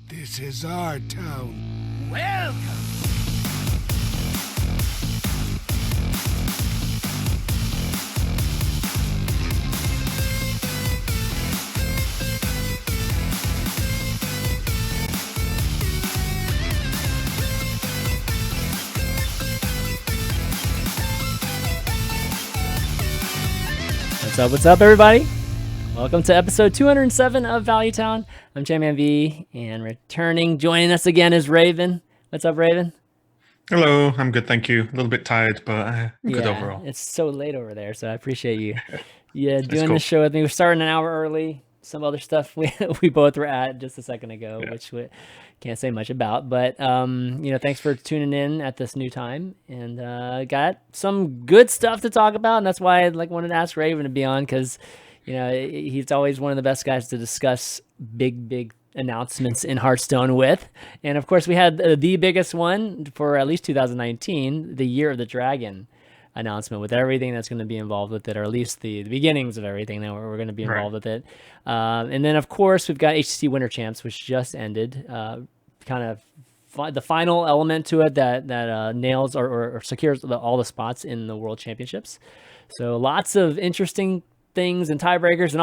This is our town. Welcome. What's up, everybody? Welcome to episode 207 of Value Town. I'm ChanmanV, and returning, joining us again is Raven. What's up, Raven? Hello, I'm good, thank you. A little bit tired, but I'm good overall. It's so late over there, so I appreciate you. Doing cool. the show with me. We're starting an hour early. Some other stuff we both were at just a second ago, which we can't say much about. But thanks for tuning in at this new time, and got some good stuff to talk about, and that's why I wanted to ask Raven to be on, because he's always one of the best guys to discuss big announcements in Hearthstone with. And of course, we had the biggest one for at least 2019, the Year of the Dragon announcement, with everything that's going to be involved with it, or at least the beginnings of everything that we're going to be involved with it. And then, of course, we've got HCT Winter Champs, which just ended. Kind of the final element to it that nails or secures all the spots in the World Championships. So lots of interesting things and tiebreakers and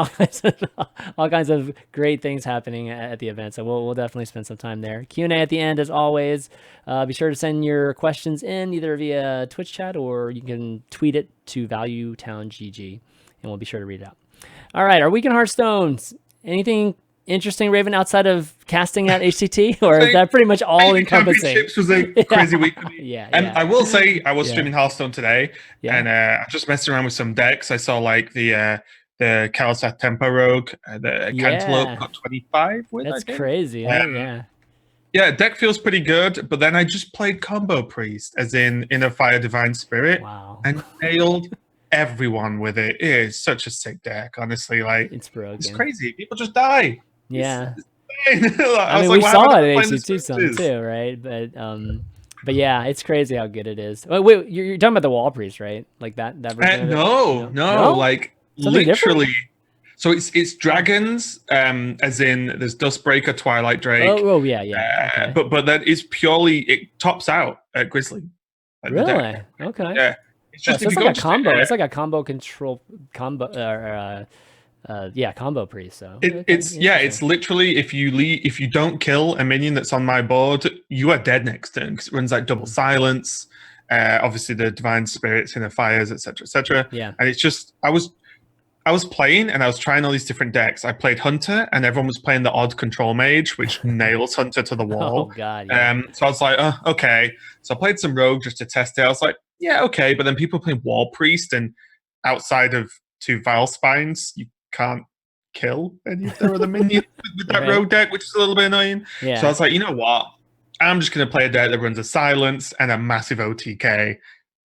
all kinds of great things happening at the event. So we'll definitely spend some time there. Q&A at the end, as always. Be sure to send your questions in either via Twitch chat, or you can tweet it to ValueTownGG, and we'll be sure to read it out. All right, our week in Hearthstone. Anything interesting, Raven, outside of casting at HCT, or is that pretty much all encompassing? Championships was a crazy week for me. And I will say, I was streaming Hearthstone today, and I just messed around with some decks. I saw the Kalisat Tempo Rogue, the Cantaloupe got 25 with. That's crazy. Yeah, deck feels pretty good, but then I just played Combo Priest, as in a Fire Divine Spirit, and nailed everyone with it. It is such a sick deck, honestly. It's broken. It's crazy. People just die. Yeah. I mean, we saw it at HCT some too, right? But yeah, it's crazy how good it is. Wait, you're talking about the Wall Priest, right? Like that version no, like something literally. Different? So it's dragons, as in there's Dustbreaker, Twilight Drake. Oh yeah. Okay. But that is purely, it tops out at Grizzly. Really? Okay. Yeah. It's just it's like a combo. It's like a combo control combo. Combo priest. So it's literally, if you don't kill a minion that's on my board, you are dead next turn, because it runs like double silence. Obviously the divine spirits, inner fires, etc. Yeah. And it's just I was playing and I was trying all these different decks. I played Hunter, and everyone was playing the odd control mage, which nails Hunter to the wall. Oh god. Yeah. So I was like, oh, okay. So I played some Rogue just to test it. I was like, yeah, okay. But then people playing Wall Priest, and outside of 2 Vile Spines, you can't kill any of their other minions with that Rogue deck, which is a little bit annoying. Yeah. So I was like, you know what? I'm just going to play a deck that runs a silence and a massive OTK,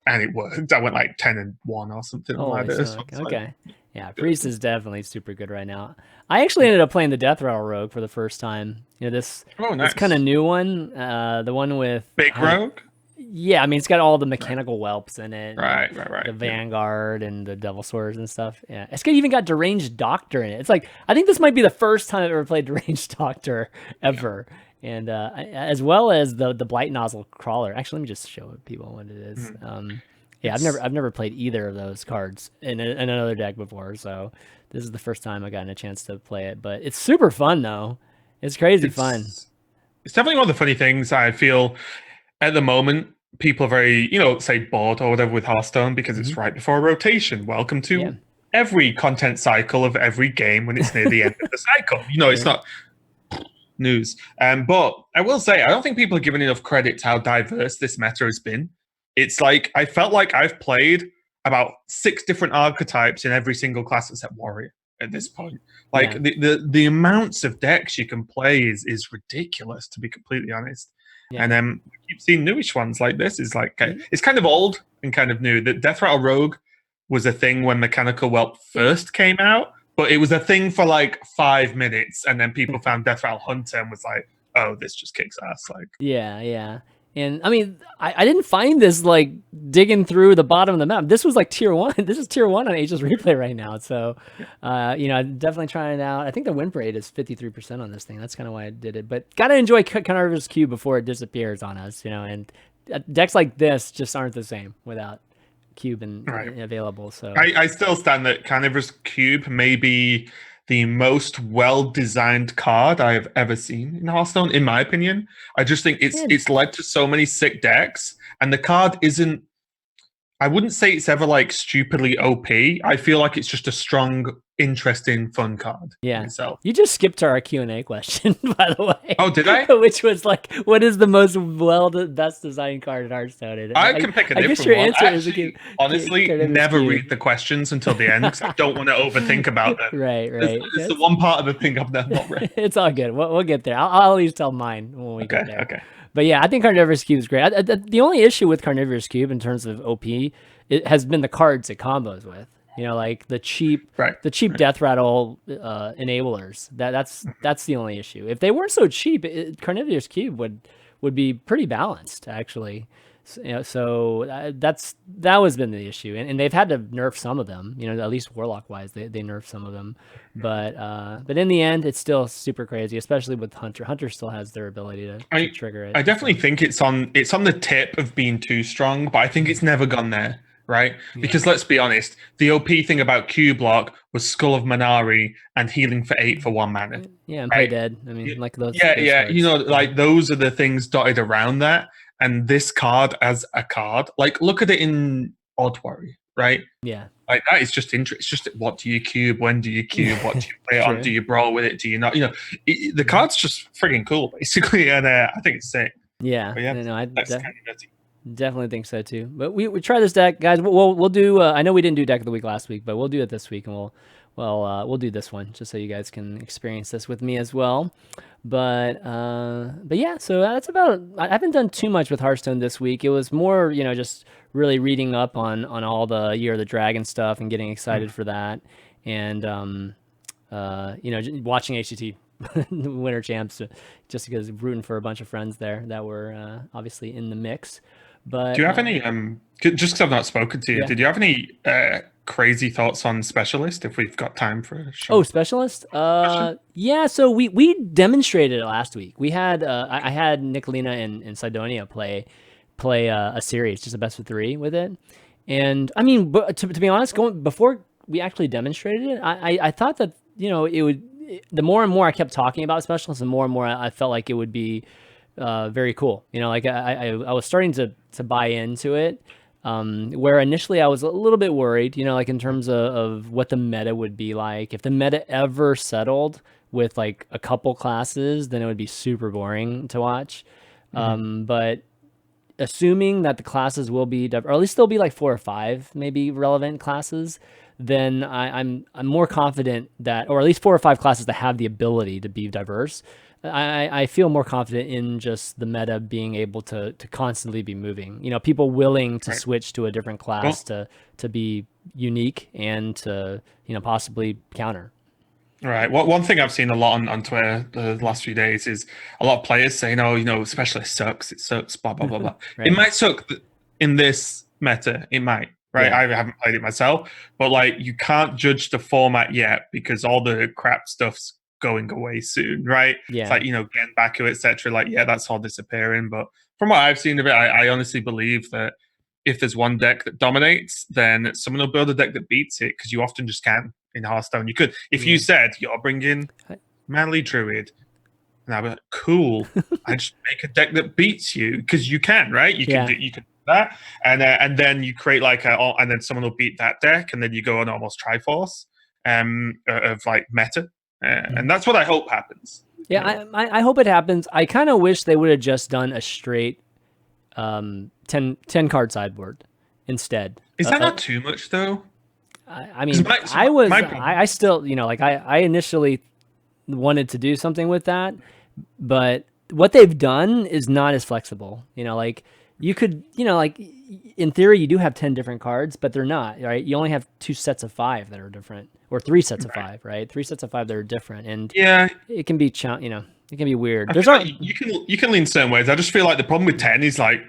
and it worked. I went like 10-1 or something like this. Okay. Yeah, Priest is definitely super good right now. I actually ended up playing the Death Rattle Rogue for the first time. This kind of new one, the one with Big Rogue. Yeah, I mean, it's got all the mechanical whelps in it. Right. The Vanguard and the Devil Swords and stuff. Yeah, it's even got Deranged Doctor in it. It's like, I think this might be the first time I've ever played Deranged Doctor ever. Yeah. And as well as the Blight Nozzle Crawler. Actually, let me just show people what it is. I've never played either of those cards in another deck before, so this is the first time I've gotten a chance to play it. But it's super fun, though. It's crazy fun. It's definitely one of the funny things I feel at the moment. People are very, say bored or whatever with Hearthstone, because it's right before a rotation. Welcome to every content cycle of every game when it's near the end of the cycle. It's not news. But I will say, I don't think people are giving enough credit to how diverse this meta has been. It's like, I felt like I've played about 6 different archetypes in every single class except Warrior at this point. The amounts of decks you can play is ridiculous, to be completely honest. Yeah. And I keep seeing newish ones like this. Is like, it's kind of old and kind of new. The Death Rattle Rogue was a thing when Mechanical Whelp first came out, but it was a thing for like 5 minutes, and then people found Death Rattle Hunter and was like, oh, this just kicks ass. Like, yeah. And I mean, I didn't find this like digging through the bottom of the map. This was like tier 1. This is tier 1 on Aegis Replay right now. So, I'm definitely trying it out. I think the win rate is 53% on this thing. That's kind of why I did it. But got to enjoy Carnivorous Cube before it disappears on us, and decks like this just aren't the same without Cube and available. So I still stand that Carnivorous Cube may be the most well-designed card I have ever seen in Hearthstone, in my opinion. I just think it's led to so many sick decks, and the card isn't. I wouldn't say it's ever like stupidly OP. I feel like it's just a strong, interesting, fun card. Yeah. Myself. You just skipped our Q&A question, by the way. Oh, did I? Which was like, what is the most best designed card in Hearthstone? And I can pick a different one. I guess your answer is honestly, never read the questions until the end because I don't want to overthink about them. Right. It's the one part of the thing I've not read. It's all good. We'll get there. I'll at least tell mine when we get there. Okay. But yeah, I think Carnivorous Cube is great. The only issue with Carnivorous Cube in terms of OP, it has been the cards it combos with. Like the cheap Death Rattle enablers. That's the only issue. If they weren't so cheap, Carnivorous Cube would be pretty balanced actually. So that was been the issue, and they've had to nerf some of them. At least Warlock wise, they nerfed some of them. But in the end, it's still super crazy, especially with Hunter. Hunter still has their ability to trigger it. I definitely think it's on the tip of being too strong, but I think it's never gone there. Right? Because let's be honest, the OP thing about Q block was Skull of Manari and healing for 8 for 1 mana. Yeah, and play dead. I mean, like those. Yeah. Cards. Like those are the things dotted around that. And this card as a card, like look at it in Odd Worry, right? Yeah. Like that is just interesting. It's just what do you cube? When do you cube? What do you play on? Do you brawl with it? Do you not? The card's just friggin' cool, basically, and I think it's sick. Yeah. But yeah, that's kind of nutty. Definitely think so too. But we try this deck, guys. We'll do. I know we didn't do deck of the week last week, but we'll do it this week, and we'll do this one just so you guys can experience this with me as well. But yeah, so that's about. I haven't done too much with Hearthstone this week. It was more, just really reading up on all the Year of the Dragon stuff and getting excited for that, and watching HCT Winter Champs just because rooting for a bunch of friends there that were obviously in the mix. But do you have any just because I've not spoken to you, did you have any crazy thoughts on Specialist if we've got time for a show? Oh, Specialist? Yeah, so we demonstrated it last week. We had I had Nicolina and Sidonia play a series, just a best of 3 with it. And I mean, to be honest, before we actually demonstrated it, I thought that, it would, the more and more I kept talking about Specialist, the more and more I felt like it would be very cool. Like I was starting to buy into it, where initially I was a little bit worried, like in terms of what the meta would be like. If the meta ever settled with like a couple classes, then it would be super boring to watch. But assuming that the classes will be, or at least there'll be like 4 or 5 maybe relevant classes, then I'm more confident that, or at least 4 or 5 classes that have the ability to be diverse. I feel more confident in just the meta being able to constantly be moving. People willing to switch to a different class to be unique and to possibly counter. Right. Well, one thing I've seen a lot on Twitter the last few days is a lot of players saying, "Oh, Specialist sucks. It sucks. Blah blah blah blah." It might suck in this meta. It might. Right. Yeah. I haven't played it myself, but like you can't judge the format yet because all the crap stuff's going away soon, right? Yeah. It's like, Gen Baku, etc. Like, yeah, that's all disappearing. But from what I've seen of it, I honestly believe that if there's one deck that dominates, then someone will build a deck that beats it because you often just can in Hearthstone. You could, if you said you're bringing Manly Druid, and I'd be like, cool, I just make a deck that beats you because you can, right? You can do that, and then you create like and then someone will beat that deck, and then you go on almost Triforce of like meta. And that's what I hope happens. Yeah, I hope it happens. I kind of wish they would have just done a straight 10 card sideboard instead. Is that not too much though? I mean, I still, I initially wanted to do something with that, but what they've done is not as flexible. Like you could, like in theory, you do have 10 different cards, but they're not, right? You only have 2 sets of 5 that are different, or 3 sets of 5, right? 3 sets of 5 that are different, and it can be, It can be weird. I There's feel like you can lean certain ways. I just feel like the problem with 10 is like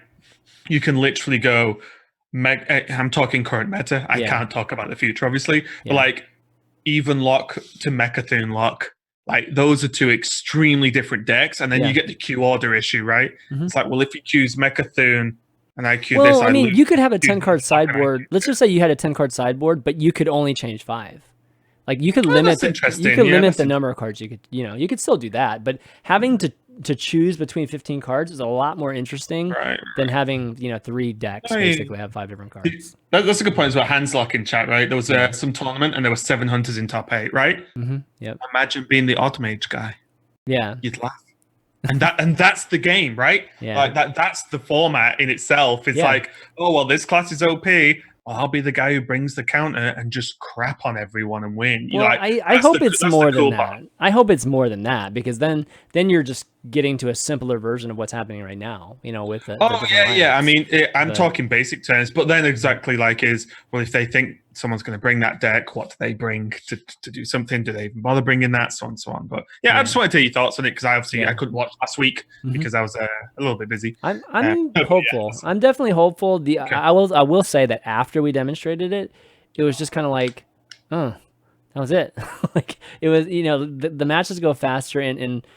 you can literally go. I'm talking current meta. I can't talk about the future, obviously. But like even lock to Mechathune lock, like those are two extremely different decks, and then you get the queue order issue, right? It's like, well, if you choose Mechathune and I queue this, I mean, lose. you could have a 10-card sideboard. Let's just say you had a 10-card sideboard, but you could only change 5. Like you could limit the number of cards you could, you could still do that, but having to choose between 15 cards is a lot more interesting than having 3 decks basically have 5 different cards. That's a good point as well. Hands lock in chat, right? There was some tournament and there were 7 hunters in top 8, right? Yep. Imagine being the automage guy. Yeah, you'd laugh. And that's the game, right? Like that's the format in itself. It's like, oh well, this class is OP. Well, I'll be the guy who brings the counter and just crap on everyone and win. Well, I hope it's more than that. I hope it's more than that, because then you're just getting to a simpler version of what's happening right now. With the I mean, I'm talking basic terms, but then exactly like well, if they think someone's going to bring that deck, what do they bring to do something? Do they even bother bringing that? So on and so on. But I just wanted to hear your thoughts on it because I couldn't watch last week because I was a little bit busy. I'm hopeful. I'm definitely hopeful. I will say that after we demonstrated it, it was just kind of like, oh, that was it. Like it was, the matches go faster and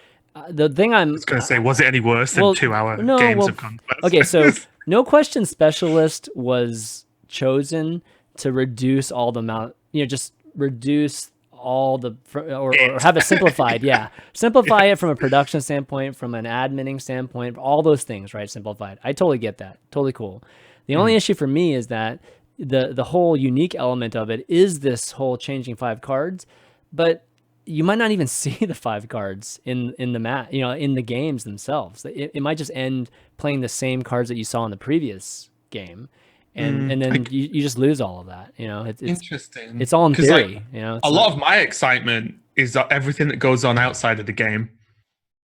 the thing I was going to say, was it any worse than 2-hour games of Conquest? Okay, so No Question Specialist was chosen to reduce all the amount, just reduce all the, or have it simplified. Simplify it from a production standpoint, from an adminning standpoint, all those things, right? Simplified. I totally get that. Totally cool. The only issue for me is that the whole unique element of it is this whole changing 5 cards, but you might not even see the 5 cards in the mat, in the games themselves. It might just end playing the same cards that you saw in the previous game, and then you just lose all of that. It's interesting. It's all in theory. A lot of my excitement is everything that goes on outside of the game.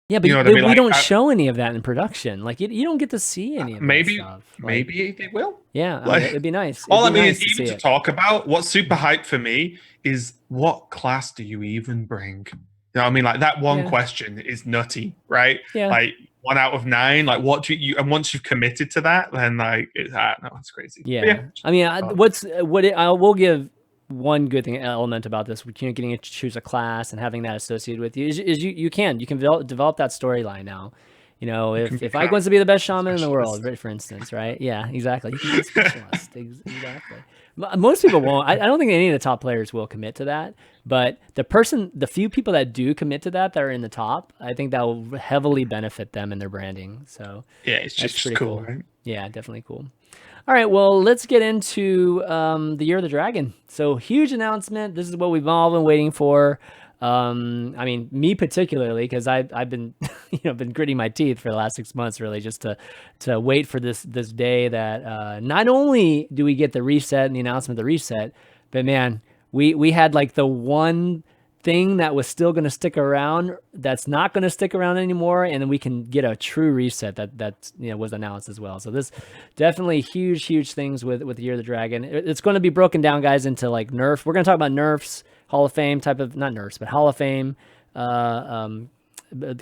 Yeah, but we don't show any of that in production. Like you don't get to see any of that stuff. Maybe they will. Yeah, it'd be nice. All I mean is even to talk about. What's super hype for me is what class do you even bring? You know what I mean? Like that one question is nutty, right? Yeah. Like 1 out of 9. Like what do you? And once you've committed to that, then like it's crazy. Yeah. I mean, I will give one good element about this, getting to choose a class and having that associated with you is you can develop that storyline now. If Ike wants to be the best shaman in the world, for instance, right? Yeah, exactly. You can be a specialist. Exactly. Most people won't. I don't think any of the top players will commit to that. But the few people that do commit to that are in the top, I think that will heavily benefit them in their branding. So yeah, it's just pretty cool, right? Yeah, definitely cool. All right, well, let's get into the Year of the Dragon. So huge announcement. This is what we've all been waiting for. I mean, me particularly, because I've been been gritting my teeth for the last 6 months, really, just to wait for this day that not only do we get the reset and the announcement of the reset, but man, we had like the one thing that was still going to stick around that's not going to stick around anymore, and then we can get a true reset that was announced as well. So this definitely huge things with the Year of the Dragon. It's going to be broken down, guys, into like nerf. We're going to talk about nerfs, Hall of Fame type of, not nerfs, but Hall of Fame, the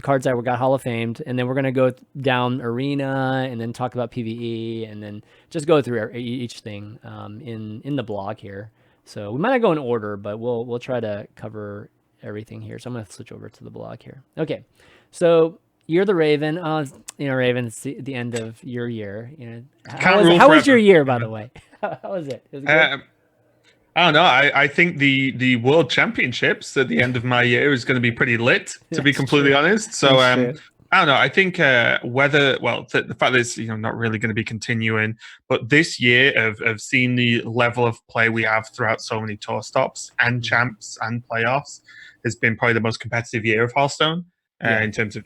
cards that got Hall of Famed, and then we're going to go down arena and then talk about PvE and then just go through each thing in the blog here. So we might not go in order, but we'll try to cover everything here. So I'm going to switch over to the blog here. Okay, so Year of the Raven. Raven, it's the end of your year. How was your year, by the way? How was it? Was it good? I don't know. I think the World Championships at the end of my year is going to be pretty lit, to be completely honest. So I don't know. I think the fact that it's not really going to be continuing, but this year of seeing the level of play we have throughout so many tour stops and champs and playoffs has been probably the most competitive year of Hearthstone in terms of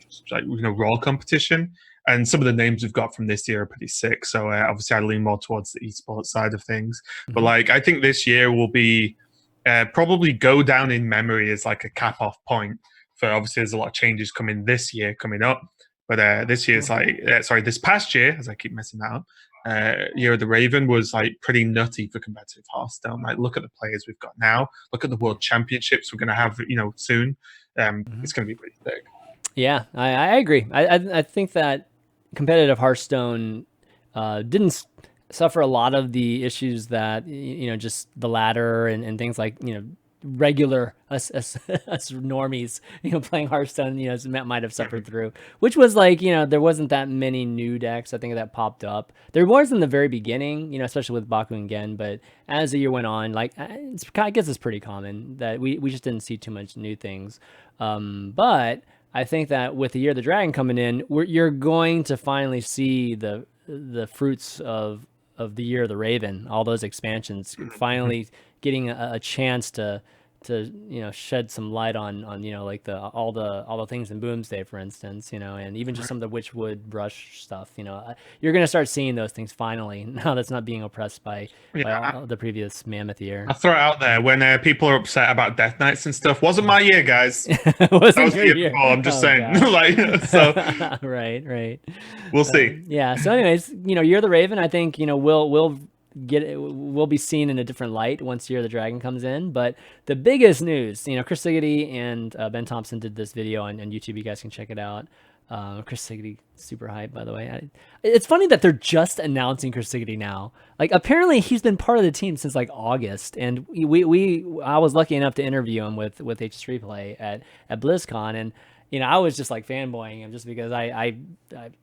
raw competition. And some of the names we've got from this year are pretty sick. So obviously I lean more towards the esports side of things. But I think this year will be probably go down in memory as like a cap off point for, obviously there's a lot of changes coming up. But this year's this past year, as I keep messing that up, Year of the Raven was like pretty nutty for competitive Hearthstone. Like look at the players we've got now. Look at the World Championships we're going to have soon. It's going to be pretty big. Yeah, I agree. I think that competitive Hearthstone didn't suffer a lot of the issues that just the ladder and things like regular us normies playing Hearthstone might have suffered through, which was like there wasn't that many new decks I think that popped up. There was in the very beginning, especially with Baku and Gen, but as the year went on, like I guess it's pretty common that we just didn't see too much new things. But I think that with the Year of the Dragon coming in, you're going to finally see the fruits of the Year of the Raven, all those expansions finally getting a chance to shed some light on like all the things in Boomsday, for instance, and even just some of the Witchwood brush stuff. You're gonna start seeing those things finally now that's not being oppressed by all the previous Mammoth year. I throw it out there when people are upset about Death Knights and stuff. Wasn't my year, guys. Wasn't that was your the year before. I'm just saying, like so. right. We'll see. Yeah. So, anyways, Year of the Raven, I think we'll be seen in a different light once Year of the Dragon comes in. But the biggest news, Chris Siggety and Ben Thompson did this video on YouTube. You guys can check it out. Chris Siggety, super hype, by the way. It's funny that they're just announcing Chris Siggety now. Like, apparently he's been part of the team since like August, and I was lucky enough to interview him with H3 Play at BlizzCon, and I was just like fanboying him just because I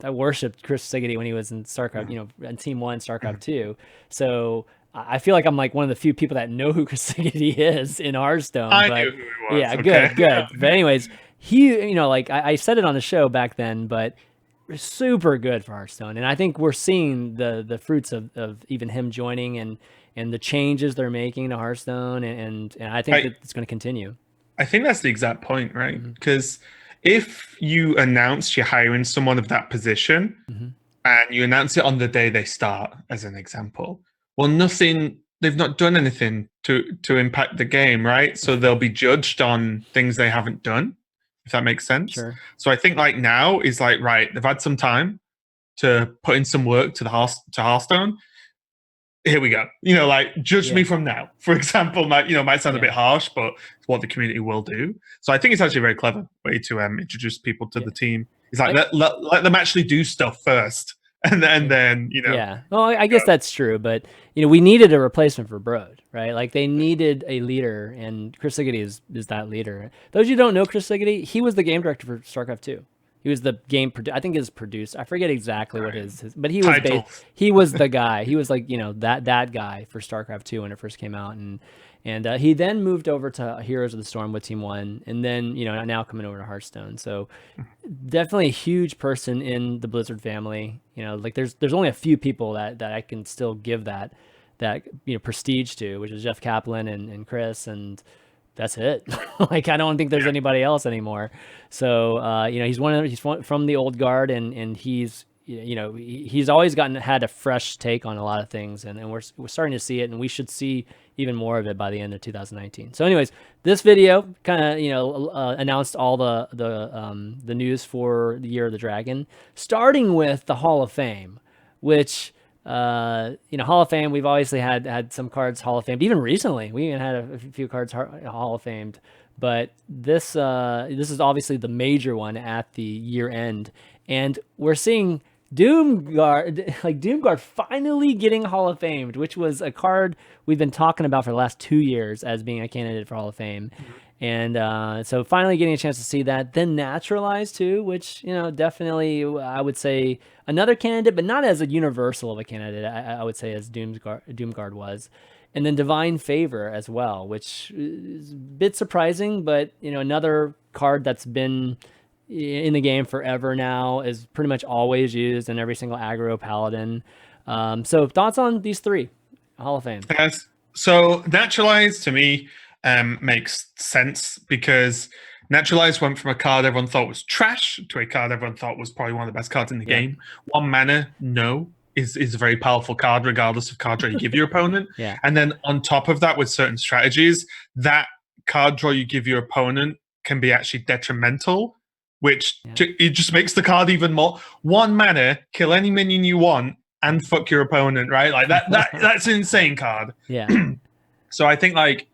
worshipped Chris Siggety when he was in StarCraft, in Team 1, StarCraft 2. So I feel like I'm like one of the few people that know who Chris Siggety is in Hearthstone. I knew who he was. Yeah, okay. good. But anyways, he, like I said it on the show back then, but super good for Hearthstone. And I think we're seeing the fruits of even him joining and the changes they're making to Hearthstone. And I think that it's going to continue. I think that's the exact point, right? Because if you announce you're hiring someone of that position and you announce it on the day they start, as an example, well, they've not done anything to impact the game, right? So they'll be judged on things they haven't done, if that makes sense. Sure. So I think like now is like, right, they've had some time to put in some work to Hearthstone. Here we go. Like judge me from now. For example, might sound a bit harsh, but it's what the community will do. So I think it's actually a very clever way to introduce people to the team. It's like let them actually do stuff first, and then Yeah. Well, I guess that's true, but we needed a replacement for Broad, right? Like they needed a leader, and Chris Siggety is that leader. Those you don't know Chris Siggety, he was the game director for StarCraft 2. He was the game I think his producer. I forget exactly what his but he was he was the guy. He was like that guy for StarCraft 2 when it first came out, and he then moved over to Heroes of the Storm with Team 1, and then now coming over to Hearthstone. So definitely a huge person in the Blizzard family. Like there's only a few people that I can still give that prestige to, which is Jeff Kaplan and Chris, and that's it. Like I don't think there's anybody else anymore. So he's from the old guard, and he's he's always had a fresh take on a lot of things, and we're starting to see it, and we should see even more of it by the end of 2019. So anyways, this video kind of announced all the news for the Year of the Dragon, starting with the Hall of Fame, which Hall of Fame, we've obviously had some cards Hall of Famed. Even recently, we even had a few cards Hall of Famed. But this is obviously the major one at the year end, and we're seeing Doomguard finally getting Hall of Famed, which was a card we've been talking about for the last 2 years as being a candidate for Hall of Fame. And so finally getting a chance to see that. Then Naturalized too, which definitely I would say another candidate, but not as a universal of a candidate, I would say, as Doomguard was. And then Divine Favor as well, which is a bit surprising, but another card that's been in the game forever now, is pretty much always used in every single aggro paladin. So thoughts on these three Hall of Fame? Yes. So Naturalized to me makes sense, because Naturalized went from a card everyone thought was trash to a card everyone thought was probably one of the best cards in the game. 1 mana, is a very powerful card regardless of card draw you give your opponent. And then on top of that, with certain strategies, that card draw you give your opponent can be actually detrimental, which it just makes the card even more. 1 mana, kill any minion you want and fuck your opponent, right? Like that's an insane card. Yeah. So I think like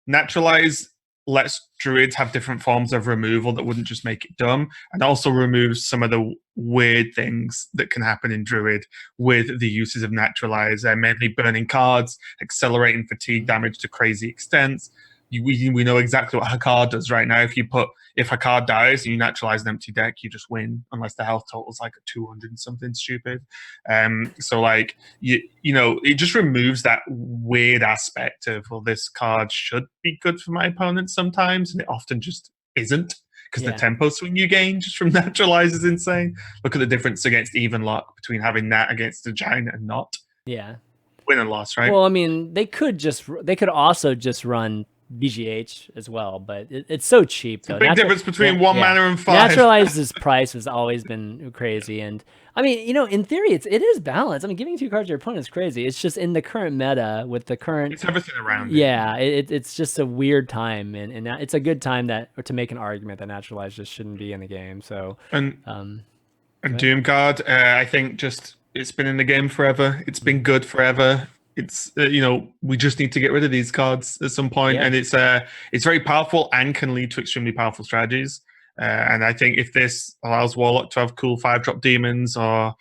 Naturalize lets druids have different forms of removal that wouldn't just make it dumb, and also removes some of the weird things that can happen in druid with the uses of naturalize, mainly burning cards, accelerating fatigue damage to crazy extents. We know exactly what her card does right now. If a card dies and you naturalize an empty deck, you just win, unless the health total is like a 200 and something stupid. So like you know, it just removes that weird aspect of, well, this card should be good for my opponent sometimes, and it often just isn't, because the tempo swing you gain just from naturalize is insane. Look at the difference against even luck between having that against a giant and not. Yeah, win and loss, right? Well, I mean, they could also just run BGH as well, but it's so cheap though. Big difference between 1 mana and 5. Naturalize's price has always been crazy, and I mean, you know, in theory, it is balanced. I mean, giving 2 cards to your opponent is crazy. It's just in the current meta with the current. It's everything around. Yeah, it's just a weird time, and it's a good time to make an argument that Naturalize just shouldn't be in the game. So and Doomguard, I think it's been in the game forever. It's been good forever. It's you know, we just need to get rid of these cards at some point, and it's very powerful and can lead to extremely powerful strategies. And I think if this allows Warlock to have cool 5-drop demons or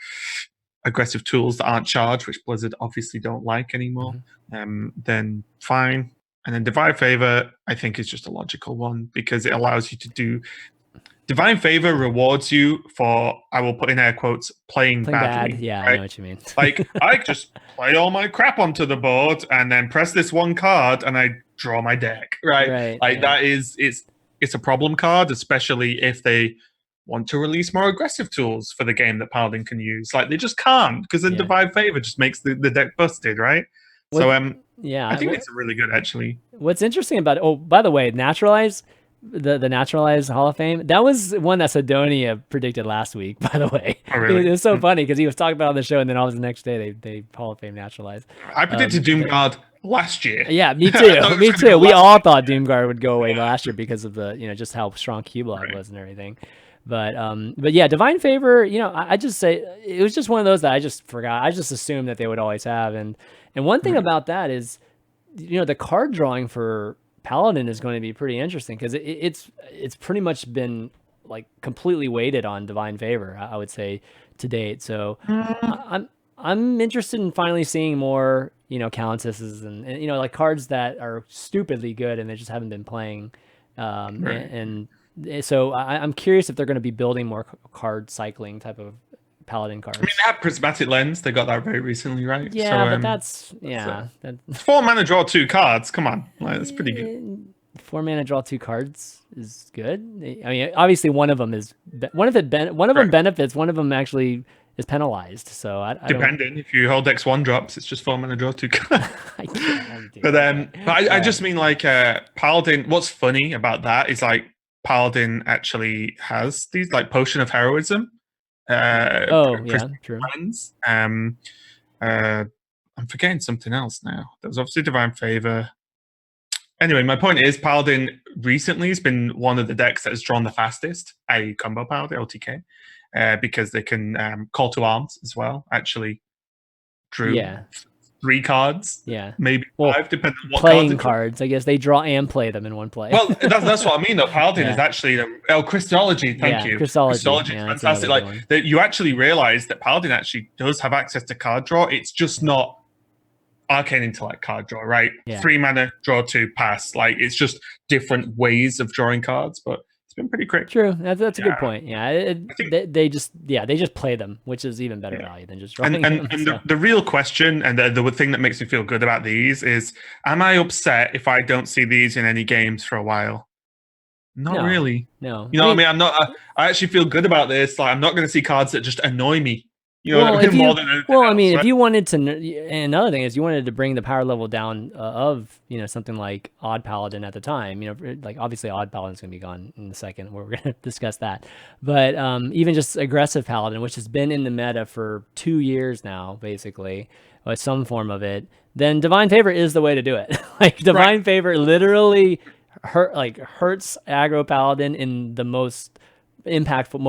aggressive tools that aren't charged, which Blizzard obviously don't like anymore, then fine. And then Divine Favor, I think, is just a logical one, because it allows you to do. Divine Favor rewards you for, I will put in air quotes, playing badly. Bad. Yeah, right? I know what you mean. Like, I just play all my crap onto the board and then press this one card and I draw my deck, right? Like, that is, it's a problem card, especially if they want to release more aggressive tools for the game that Paladin can use. Like, they just can't, because then Divine Favor just makes the deck busted, right? So, I think it's really good, actually. What's interesting about it, oh, by the way, Naturalize, the Naturalize Hall of Fame, that was one that Sidonia predicted last week, by the way. Oh, really? It was so funny because he was talking about it on the show, and then all of the next day they Hall of Fame Naturalize. I predicted Doomguard last year. Yeah, me too. Me too. We all thought Doomguard would go away last year because of the, you know, just how strong Q-Block was and everything. But yeah, Divine Favor, you know, I just say it was just one of those that I just forgot. I just assumed that they would always have. And one thing about that is, you know, the card drawing for Paladin is going to be pretty interesting, because it's pretty much been like completely weighted on Divine Favor, I would say, to date. So I'm interested in finally seeing more, you know, Countesses and you know, like cards that are stupidly good and they just haven't been playing. And so I'm curious if they're going to be building more card cycling type of Paladin cards. I mean, they have Prismatic Lens. They got that very recently, right? Yeah, so, but that's 4 mana, draw 2 cards. Come on, like, that's pretty good. 4 mana, draw 2 cards is good. I mean, obviously one of them benefits. One of them actually is penalized. So I depending, if you hold X 1-drops, it's just 4 mana, draw 2 cards. I just mean, like, Paladin. What's funny about that is, like, Paladin actually has these, like, Potion of Heroism. True. I'm forgetting something else now. There was obviously Divine Favor. Anyway, my point is, Paladin recently has been one of the decks that has drawn the fastest, i.e. Combo Paladin, OTK, because they can call to arms as well. Actually, drew 3 cards, maybe 5, depending on what playing cards. I guess they draw and play them in one play. Well, that's what I mean, though. Paladin is actually Christology. Thank you. Christology is fantastic. Like, that you actually realize that Paladin actually does have access to card draw. It's just not Arcane Intellect card draw, right? 3 mana, draw 2, pass. Like, it's just different ways of drawing cards, but it's been pretty quick. True, that's a good point. Yeah, they just play them, which is even better value than just drawing them. And the real question, and the thing that makes me feel good about these is, am I upset if I don't see these in any games for a while? Not really. No. You know what I mean? I'm not. I actually feel good about this. Like, I'm not going to see cards that just annoy me. You know what I mean? More than anything else, I mean, right? if you wanted to, and another thing is, you wanted to bring the power level down of, you know, something like Odd Paladin at the time. You know, like, obviously Odd Paladin's going to be gone in a second, where we're going to discuss that. But even just aggressive Paladin, which has been in the meta for 2 years now, basically, or some form of it, then Divine Favor is the way to do it. Like, Divine Favor literally hurts aggro Paladin in the most impactful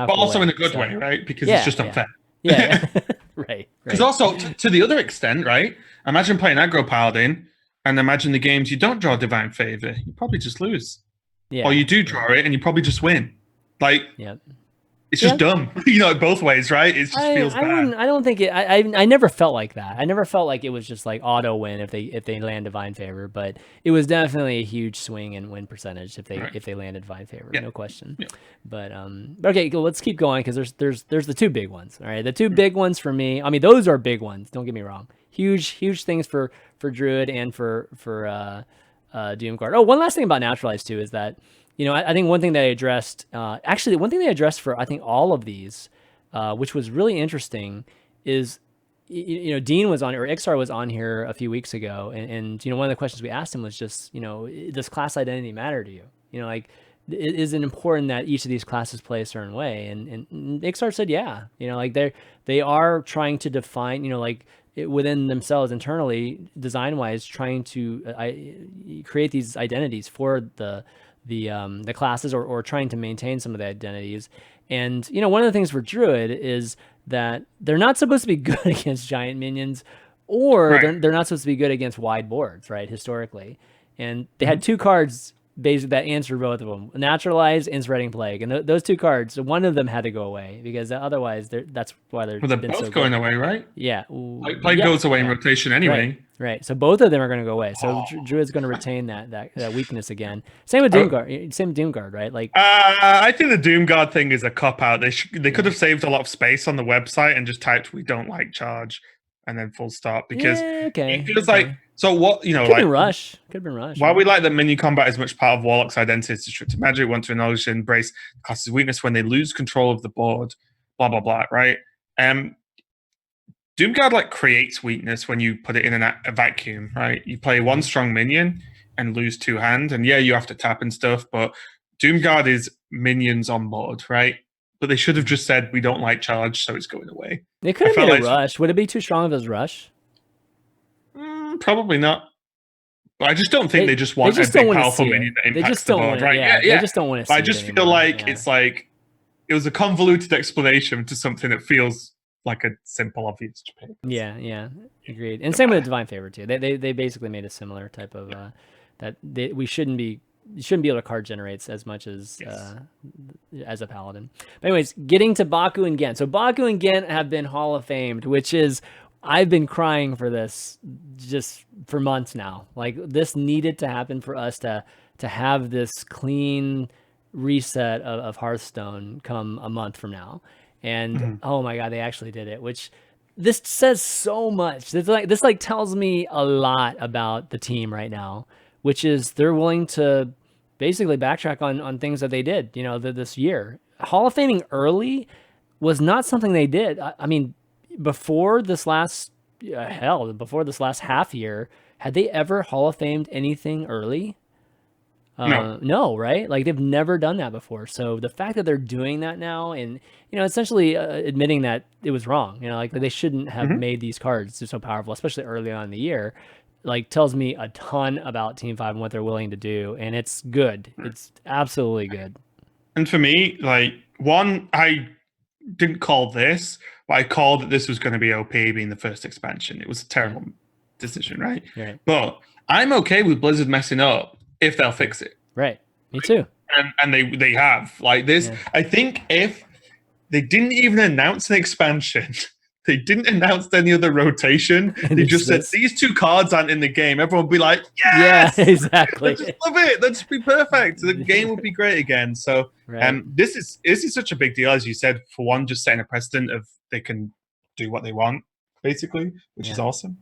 but also way. In a good way, right? Because it's just unfair. Yeah, right. Because also, to the other extent, right? Imagine playing aggro Paladin, And imagine the games you don't draw Divine Favor, you probably just lose. Yeah. Or you do draw it and you probably just win. Like, Yep. it's just dumb, both ways, right? It just feels bad. I don't think it. I never felt like that. I never felt like it was just like auto win if they land Divine Favor, but it was definitely a huge swing in win percentage if they landed Divine Favor, no question. Yeah. But okay, let's keep going because there's the two big ones. All right, the two big ones for me. I mean, those are big ones. Don't get me wrong. Huge things for Druid and for Doomguard. Oh, one last thing about Naturalize too is that. I think one thing they addressed, for I think all of these, which was really interesting, is Dean was on, or Ixar was on here a few weeks ago, and one of the questions we asked him was just does class identity matter to you? Is it important that each of these classes play a certain way? And Ixar said yeah, they are trying to define within themselves internally, design wise, trying to create these identities for the classes or trying to maintain some of the identities. And, one of the things for Druid is that they're not supposed to be good against giant minions, or they're not supposed to be good against wide boards, right, historically. And they had two cards basically that answered both of them: Naturalize and Spreading Plague. And those two cards, one of them had to go away because otherwise that's why they're both going away, right? Yeah. Plague goes away in rotation anyway. Right. So both of them are going to go away. So Druid's going to retain that weakness again. Same with Doomguard. Same with Doomguard, right? Like, I think the Doomguard thing is a cop out. They could have saved a lot of space on the website and just typed "we don't like charge" and then full stop, because it feels like. So what could have been Rush. While we like that minion combat is much part of Warlock's identity, it's restricted magic, want to acknowledge and embrace the class's weakness when they lose control of the board, blah blah blah, right? Doomguard creates weakness when you put it in a vacuum, right? You play one strong minion and lose two hand, and you have to tap and stuff, but Doomguard is minions on board, right? But they should have just said we don't like charge, so it's going away. They could have made a Rush. Would it be too strong of a Rush? Probably not. But I just don't think they just want a big powerful minion that impacts the board, right? Yeah, they just don't want to see it. I just feel like it's like it was a convoluted explanation to something that feels like a simple, obvious pay. Yeah, agreed. And same with the Divine Favor too. They basically made a similar type of that we shouldn't be able to card generate as much as a paladin. But anyways, getting to Baku and Gent. So Baku and Gent have been Hall of Famed, which is I've been crying for this just for months now. Like, this needed to happen for us to have this clean reset of Hearthstone come a month from now. And oh my God, they actually did it, which this says so much. This tells me a lot about the team right now, which is they're willing to basically backtrack on things that they did, this year. Hall of Faming early was not something they did. I mean, before this last half year, had they ever Hall of Famed anything early? No, right? Like, they've never done that before. So the fact that they're doing that now and, essentially admitting that it was wrong, like they shouldn't have made these cards so powerful, especially early on in the year, tells me a ton about Team 5 and what they're willing to do. And it's good. It's absolutely good. And for me, one, I didn't call this, but I called that this was going to be OP being the first expansion. It was a terrible decision, right? But I'm okay with Blizzard messing up if they'll fix it. Right. Me too. And they have. This. I think if they didn't even announce an expansion, they didn't announce any other rotation, they just said these two cards aren't in the game, everyone would be like, yes! Yeah, exactly. Just love it. That'd just be perfect. The game would be great again. So this is such a big deal, as you said, for one, just setting a precedent of they can do what they want, basically, which is awesome.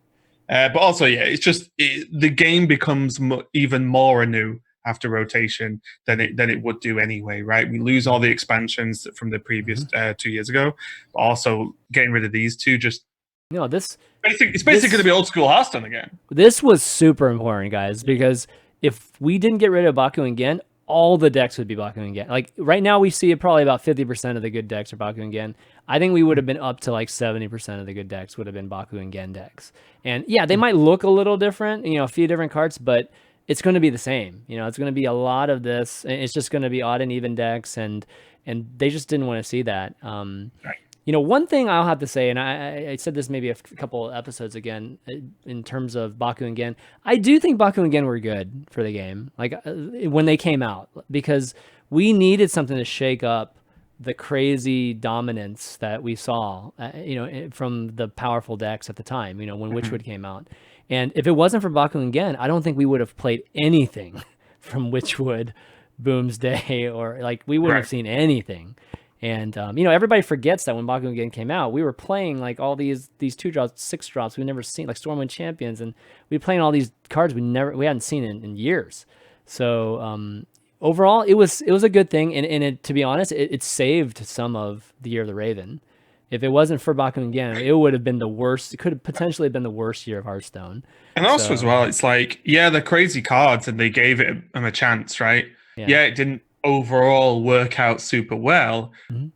But also, it's just the game becomes even more anew after rotation than it would do anyway, right? We lose all the expansions from the previous 2 years ago, but also getting rid of these two it's basically going to be old school Hearthstone again. This was super important, guys, because if we didn't get rid of Baku and Gen, all the decks would be Baku and Gen. Like, right now we see probably about 50% of the good decks are Baku and Gen. I think we would have been up to 70% of the good decks would have been Baku and Gen decks. And yeah, they might look a little different, a few different cards, but it's going to be the same. It's going to be a lot of this. It's just going to be odd and even decks, and they just didn't want to see that. one thing I'll have to say, and I said this maybe a couple episodes again, in terms of Baku and Gen, I do think Baku and Gen were good for the game, like when they came out, because we needed something to shake up the crazy dominance that we saw, from the powerful decks at the time, when Witchwood came out. And if it wasn't for Baku and Gen, I don't think we would have played anything from Witchwood, Boomsday, or like we wouldn't have seen anything. And everybody forgets that when Baku and Gen came out, we were playing like all these 2-drops, 6-drops we've never seen, like Stormwind Champions, and we were playing all these cards we hadn't seen in years. So overall, it was a good thing, and it, to be honest, it saved some of the Year of the Raven. If it wasn't for Baku and Gen, it would have been the worst. It could have potentially been the worst year of Hearthstone. And also as well, it's like, yeah, they're crazy cards, and they gave it a chance, right? Yeah, it didn't overall work out super well,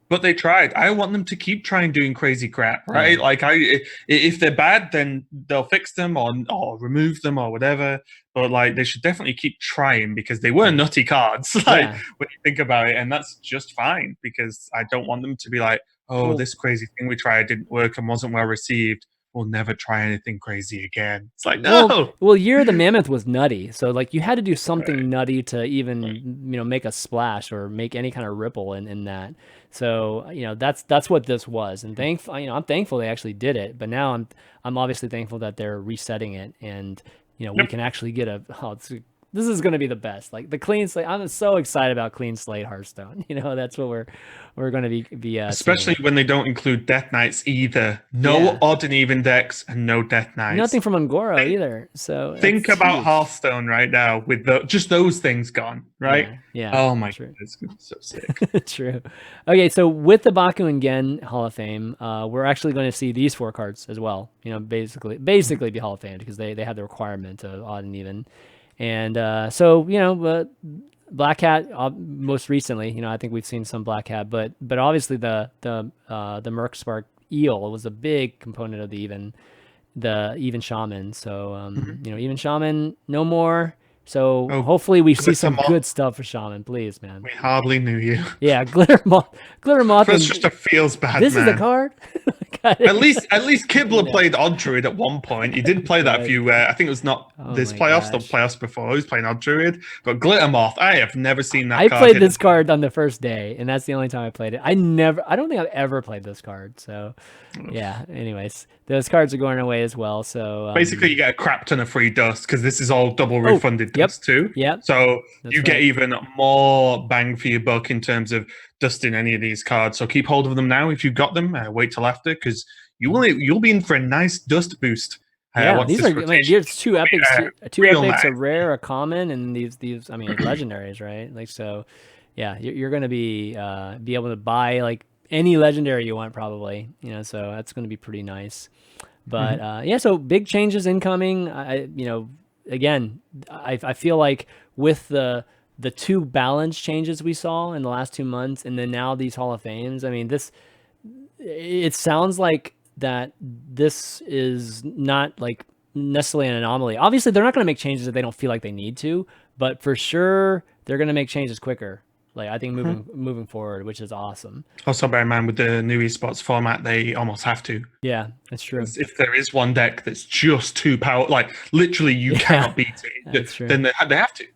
but they tried. I want them to keep trying doing crazy crap, right? Like if they're bad, then they'll fix them or remove them or whatever. But like they should definitely keep trying, because they were nutty cards, like when you think about it, and that's just fine, because I don't want them to be like, oh, this crazy thing we tried didn't work and wasn't well received. We'll never try anything crazy again. It's like, no. Well, Year of the Mammoth was nutty, so like you had to do something nutty to even make a splash or make any kind of ripple in that. So that's what this was, and I'm thankful they actually did it. But now I'm obviously thankful that they're resetting it, and we can actually get this is going to be the best. Like the clean slate. I'm so excited about clean slate Hearthstone. That's what we're going to be especially seeing. when they don't include Death Knights either. No odd and even decks and no Death Knights. Nothing from Ungoro either. So think about Hearthstone right now with just those things gone, right? Yeah. Oh my goodness, it's gonna be so sick. True. Okay, so with the Baku and Gen Hall of Fame, we're actually going to see these 4 cards as well. Basically be Hall of Fame, because they have the requirement of odd and even. And Black Hat, most recently, I think we've seen some Black Hat, but obviously the Merc Spark Eel was a big component of the even Shaman. So even Shaman no more. So hopefully we see some good stuff for Shaman, please, man. We hardly knew you. Yeah, Glitter Moth. That's just a feels bad. This is the card. At least Kibler played Odd Druid at one point. He did play that a few. I think it was not this playoffs, the playoffs before. He was playing Odd Druid, but Glitter Moth. I have never seen that. I played this card on the first day, and that's the only time I played it. I don't think I've ever played this card. So, yeah. Anyways, those cards are going away as well. So basically, you get a crap ton of free dust, because this is all double refunded dust too. Yep. So you get even more bang for your buck in terms of dusting any of these cards. So keep hold of them now if you've got them. Wait till after, because you'll be in for a nice dust boost. These are there's 2 epics, two epics, a rare, a common, and these legendaries, right? Like, so yeah, you're going to be able to buy like any legendary you want, probably, so that's going to be pretty nice. But so big changes incoming. Again, I feel like with the 2 balance changes we saw in the last 2 months, and then now these Hall of Fames, it sounds like that this is not like necessarily an anomaly. Obviously, they're not going to make changes if they don't feel like they need to, but for sure they're going to make changes quicker. Like I think moving forward, which is awesome. Also, bear in mind with the new esports format, they almost have to. Yeah, that's true. If there is one deck that's just too powerful, like literally you cannot beat it, that's true. Then they have to.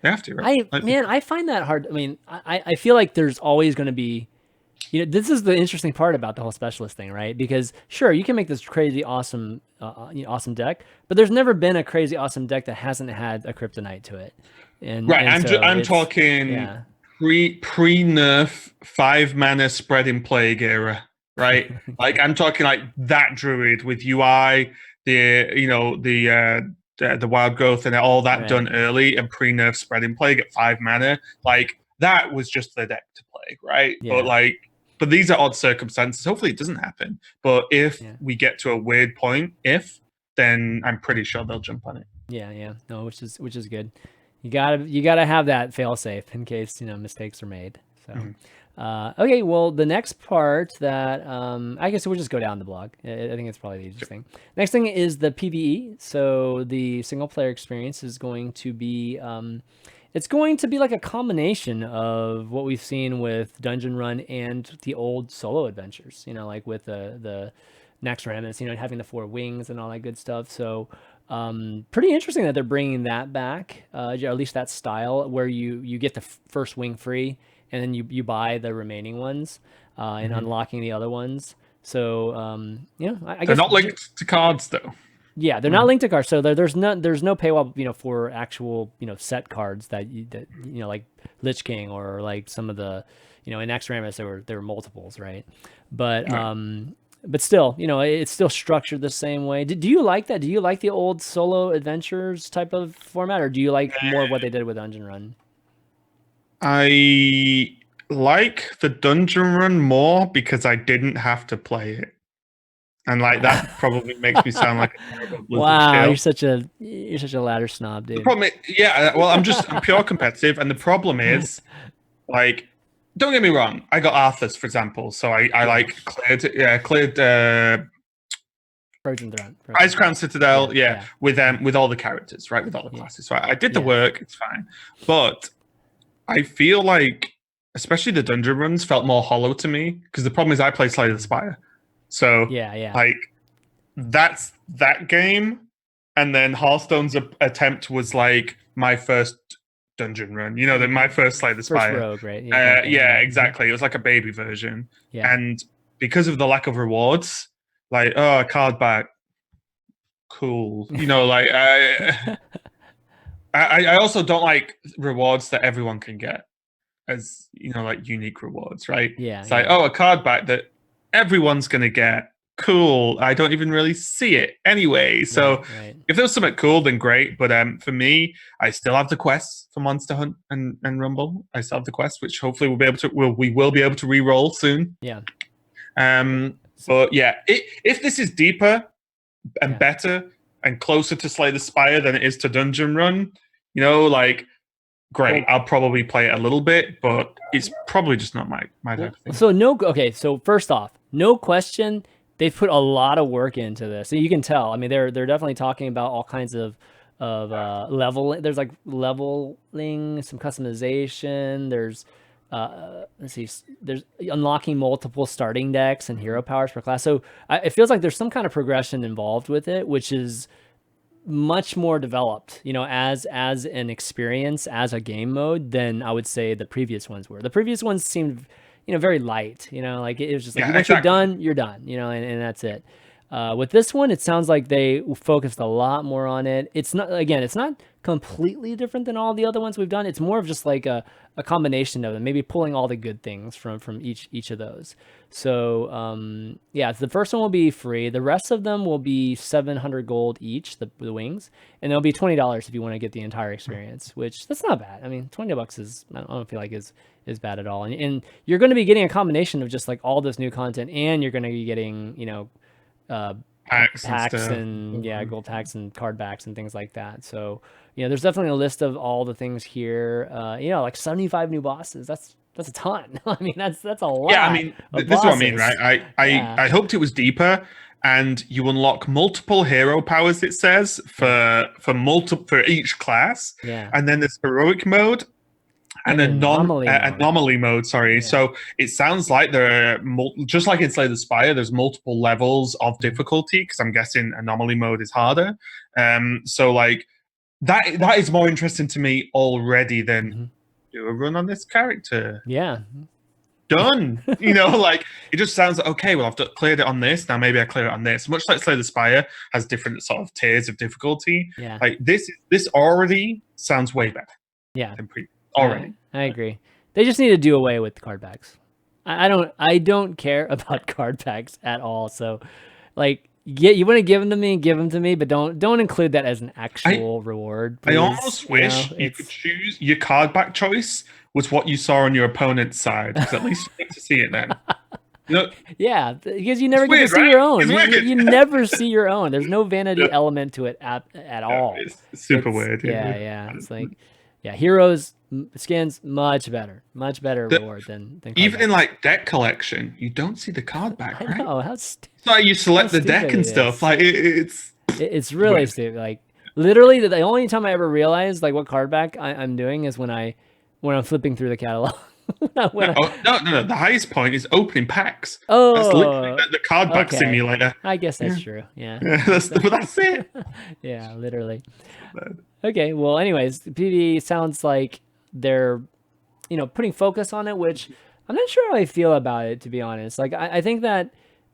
They have to, right? I find that hard. I feel like there's always going to be, this is the interesting part about the whole specialist thing, right? Because sure, you can make this crazy awesome, awesome deck, but there's never been a crazy awesome deck that hasn't had a kryptonite to it. And I'm talking pre-nerf 5-mana spreading plague era, right? Like I'm talking like that druid with UI, the wild growth and all that done early, and pre-nerf spreading plague at 5 mana. Like that was just the deck to play, right? Yeah. But these are odd circumstances. Hopefully it doesn't happen. But if we get to a weird point, then I'm pretty sure they'll jump on it. Yeah. No, which is good. You gotta have that fail safe in case mistakes are made. So okay, well the next part that I guess we'll just go down the blog. I think it's probably the easiest thing. Next thing is the PvE. So the single player experience is going to be it's going to be like a combination of what we've seen with Dungeon Run and the old solo adventures, you know, like with the Naxxramas, you know, having the 4 wings and all that good stuff. So pretty interesting that they're bringing that back, or at least that style where you get the first wing free and then you buy the remaining ones and unlocking the other ones. So you know, I guess they're not linked to cards though. Yeah, they're not linked to cards, so there's no paywall, you know, for actual, you know, set cards that you know, like Lich King or like some of the, you know, in Naxxramas there were multiples, right? But but still, you know, it's still structured the same way. Do you like that? Do you like the old solo adventures type of format, or do you like more of what they did with Dungeon Run? I like the Dungeon Run more because I didn't have to play it. And like that probably makes me sound like a terrible wow, you're such a ladder snob, dude. The problem is, well, I'm pure competitive, and the problem is, like, don't get me wrong, I got Arthur's, for example, so I like cleared Trojan Throne, Ice Crown Citadel, with all the characters, right, with all the classes. So I did the work, it's fine, but I feel like, especially the dungeon runs, felt more hollow to me because the problem is I play Slay the Spire. So like that's that game, and then Hearthstone's attempt was like my first dungeon run. You know, my first Slay the Spire. First rogue, right? Exactly. It was like a baby version, and because of the lack of rewards, like a card back, cool. You know, like I also don't like rewards that everyone can get, as you know, like unique rewards, right? It's like a card back that everyone's gonna get, cool. I don't even really see it anyway. So if there was something cool, then great. But for me, I still have the quests for Monster Hunt and Rumble. I still have the quests, which hopefully we will be able to re-roll soon. But yeah, if this is deeper and better and closer to Slay the Spire than it is to Dungeon Run, you know, like, great. I'll probably play it a little bit, but it's probably just not my type of thing. So so first off, no question, they've put a lot of work into this. So you can tell. I mean, they're definitely talking about all kinds of level. There's like leveling, some customization. There's let's see, there's unlocking multiple starting decks and hero powers per class. So it feels like there's some kind of progression involved with it, which is much more developed, you know, as an experience, as a game mode than I would say the previous ones were. The previous ones seemed, you know, very light, you know, like it was just like, once you're done, you know, and that's it. With this one, it sounds like they focused a lot more on it. It's not completely different than all the other ones we've done. It's more of just like a combination of them, maybe pulling all the good things from each of those. So so the first one will be free. The rest of them will be 700 gold each, the wings, and they'll be $20 if you want to get the entire experience, which that's not bad. I mean, $20 is, I don't feel like is bad at all. And you're going to be getting a combination of just like all this new content, and you're going to be getting, you know, packs and gold packs and card backs and things like that. So, you know, there's definitely a list of all the things here. You know, like 75 new bosses. That's a ton. I mean, that's a lot. Yeah, I mean, this is what I mean, right? I hoped it was deeper, and you unlock multiple hero powers. It says for each class. And then there's heroic mode. And anomaly mode, sorry. So it sounds like there are, just like in Slay the Spire, there's multiple levels of difficulty, because I'm guessing anomaly mode is harder. So like that is more interesting to me already than do a run on this character. Done. You know, like it just sounds like, okay, well, I've cleared it on this, now maybe I clear it on this. Much like Slay the Spire has different sort of tiers of difficulty. Like this already sounds way better. Than previous. Already. I agree. They just need to do away with card packs. I don't care about card packs at all. So like, you want to give them to me, but don't include that as an actual reward. Please. I almost wish you could choose your card back choice was what you saw on your opponent's side, because at least you get to see it then. You know, because you never get to see your own. You never see your own. There's no vanity element to it at all. It's super weird. It's like, heroes skins much better reward than even in like deck collection. You don't see the card back, right? I know, so you select the deck and stuff. Like it's really stupid. Like Literally, the only time I ever realized like what card back I'm doing is when I'm flipping through the catalog. No. The highest point is opening packs. That's literally Oh, the card back okay. simulator. I guess that's Yeah. true. Yeah. Yeah, that's it. Yeah, literally. Okay. Well, anyways, PvE sounds like they're, putting focus on it, which I'm not sure how I feel about it, to be honest. Like, I think that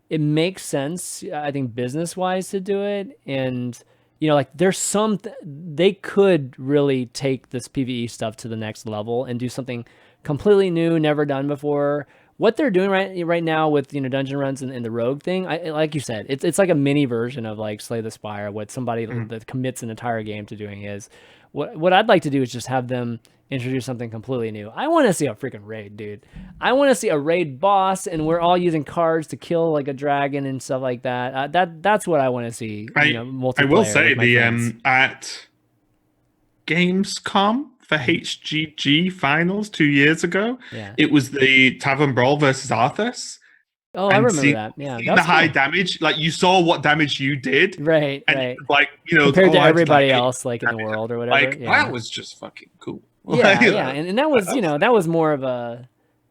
it makes sense, I think, business wise to do it. And, like there's they could really take this PvE stuff to the next level and do something completely new, never done before. What they're doing right now with dungeon runs and the rogue thing, like you said, it's like a mini version of like Slay the Spire. What somebody that commits an entire game to doing is what I'd like to do is just have them introduce something completely new. I want to see a freaking raid, dude. I want to see a raid boss, and we're all using cards to kill like a dragon and stuff like that. That's what I want to see. Multiplayer. I will say the at Gamescom for HGG finals 2 years ago, it was the Tavern Brawl versus Arthas. Oh, I remember that. Yeah, the high damage, like you saw what damage you did, right? And right. Like compared to everybody else, like in the world or whatever. Like that was just fucking cool. Yeah, and that was that was more of a,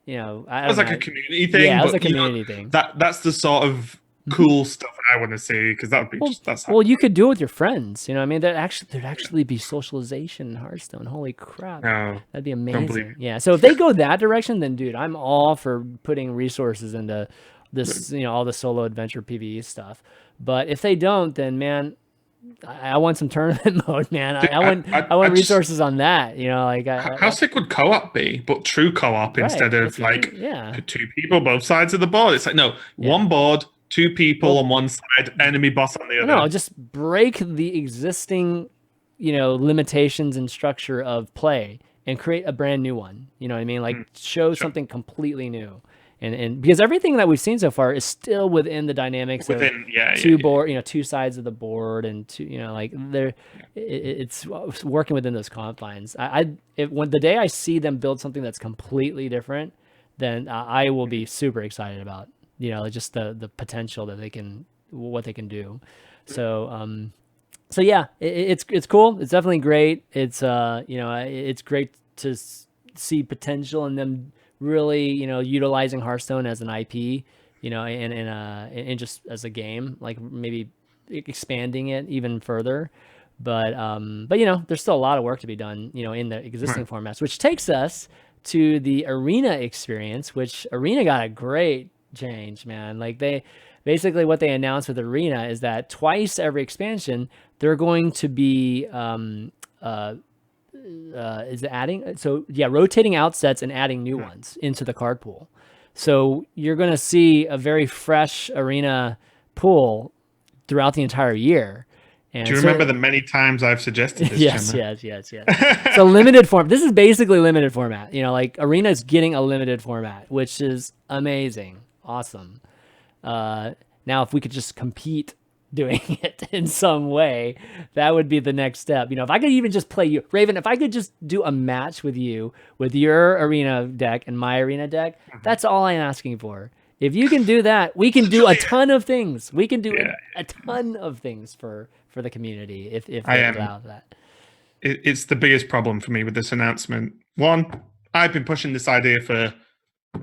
it was like a community thing. Yeah, it was a community thing. That's the sort of cool stuff I want to see, because that would be well, you could do it with your friends. I mean, there'd actually be socialization in Hearthstone. Holy crap, that'd be amazing. Yeah, so if they go that direction, then dude, I'm all for putting resources into this, all the solo adventure PvE stuff. But if they don't, then man, I want some tournament mode, man. I want resources on that. How sick would co-op be? But true co-op instead of like 2 people both sides of the board. It's like one board, 2 people on one side, enemy boss on the other. No, just break the existing, limitations and structure of play and create a brand new one. You know what I mean? Like show something completely new. And because everything that we've seen so far is still within the dynamics of two sides of the board, and it's working within those confines. When the day I see them build something that's completely different, then I will be super excited about just the potential that what they can do. So yeah, it's cool. It's definitely great. It's it's great to see potential in them really, utilizing Hearthstone as an IP, and just as a game, like maybe expanding it even further. But there's still a lot of work to be done, in the existing formats, which takes us to the arena experience, which arena got a great change, man. Like basically what they announced with arena is that twice every expansion, they're going to be, rotating out sets and adding new ones into the card pool. So you're going to see a very fresh arena pool throughout the entire year. And do you remember the many times I've suggested this? Yes. So limited form. This is basically limited format. Like arena is getting a limited format, which is amazing, awesome. Now, if we could just compete doing it in some way, that would be the next step. If I could even just play you, Raven, if I could just do a match with you with your arena deck and my arena deck, that's all I'm asking for. If you can do that, we can do a ton of things. We can do a ton of things for the community if they allow that. It's the biggest problem for me with this announcement. One, I've been pushing this idea for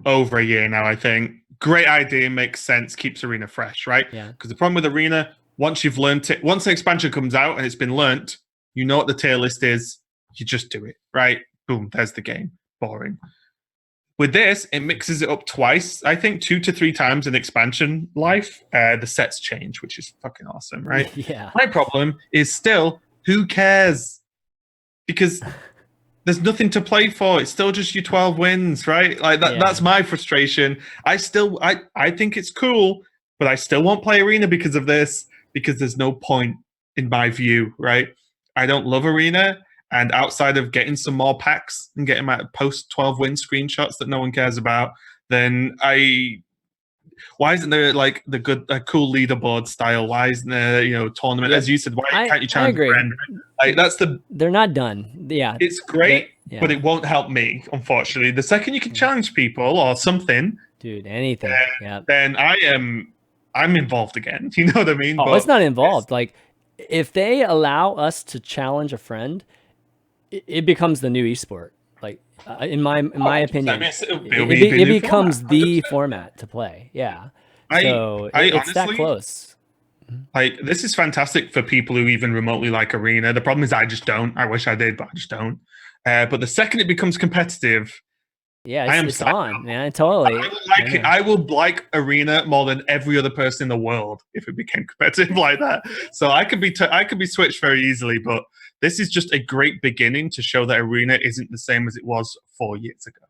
over a year now, I think. Great idea, makes sense, keeps arena fresh, right? Yeah. Because the problem with arena, once you've learned it, once the expansion comes out and it's been learnt, you know what the tier list is, you just do it, right? Boom, there's the game. Boring. With this, it mixes it up twice, I think 2 to 3 times in expansion life. The sets change, which is fucking awesome, right? Yeah. My problem is still, who cares? Because there's nothing to play for. It's still just your 12 wins, right? Like that's my frustration. I think it's cool, but I still won't play arena because of this, because there's no point in my view, right? I don't love arena, and outside of getting some more packs and getting my post 12 win screenshots that no one cares about, then why isn't there like a cool leaderboard style? Why isn't there, tournament? As you said, why can't you challenge a friend? Like they're not done. Yeah. It's great, but it won't help me, unfortunately. The second you can challenge people or something, dude, anything. Then I'm involved again. You know what I mean? Oh, it's not involved. Like if they allow us to challenge a friend, it becomes the new esport. Like in my opinion, it becomes the format to play. Yeah. So it's honestly, that close. Like, this is fantastic for people who even remotely like Arena. The problem is I just don't. I wish I did, but I just don't. But the second it becomes competitive, yeah, it's on, man. Totally. I would like Arena more than every other person in the world if it became competitive like that. So I could be switched very easily, but this is just a great beginning to show that Arena isn't the same as it was 4 years ago.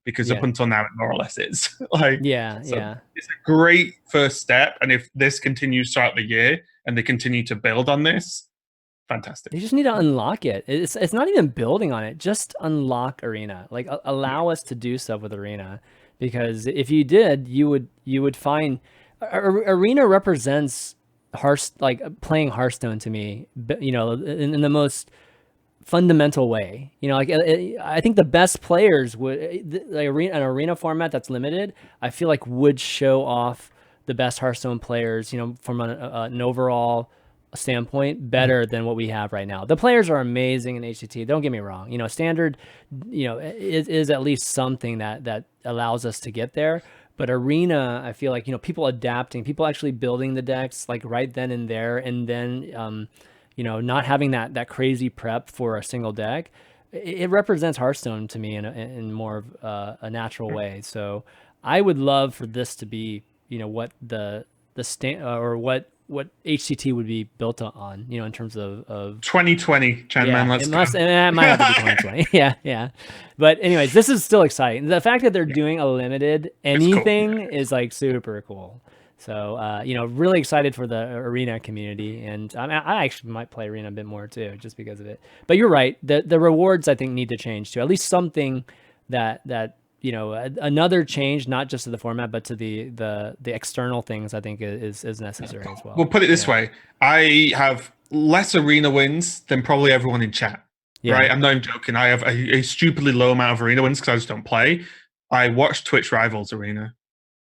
Because up until now, it more or less is. It's a great first step, and if this continues throughout the year and they continue to build on this, fantastic. They just need to unlock it. It's not even building on it. Just unlock Arena. Like allow us to do stuff with Arena, because if you did, you would find Arena represents playing Hearthstone to me. You know, in the most fundamental way. You know, like I think the best players would an arena format that's limited, I feel like would show off the best Hearthstone players, you know, from an overall standpoint better than what we have right now. The players are amazing in HCT, don't get me wrong. You know, standard, you know, is at least something that allows us to get there. But Arena, I feel like, you know, people adapting, people actually building the decks like right then and there, and then you know, not having that crazy prep for a single deck, it represents Hearthstone to me in more of a natural way. So I would love for this to be, you know, what the or what HCT would be built on, you know, in terms of 2020, Chanman. It might have to be 2020. yeah. But anyways, this is still exciting. The fact that they're doing a limited anything is like super cool. So, you know, really excited for the Arena community, and I actually might play Arena a bit more too, just because of it. But you're right, the rewards I think need to change too. At least something that you know, another change, not just to the format, but to the external things, I think is necessary as well. We'll put it this way: I have less Arena wins than probably everyone in chat. Yeah. Right? I'm not even joking. I have a stupidly low amount of Arena wins because I just don't play. I watched Twitch Rivals Arena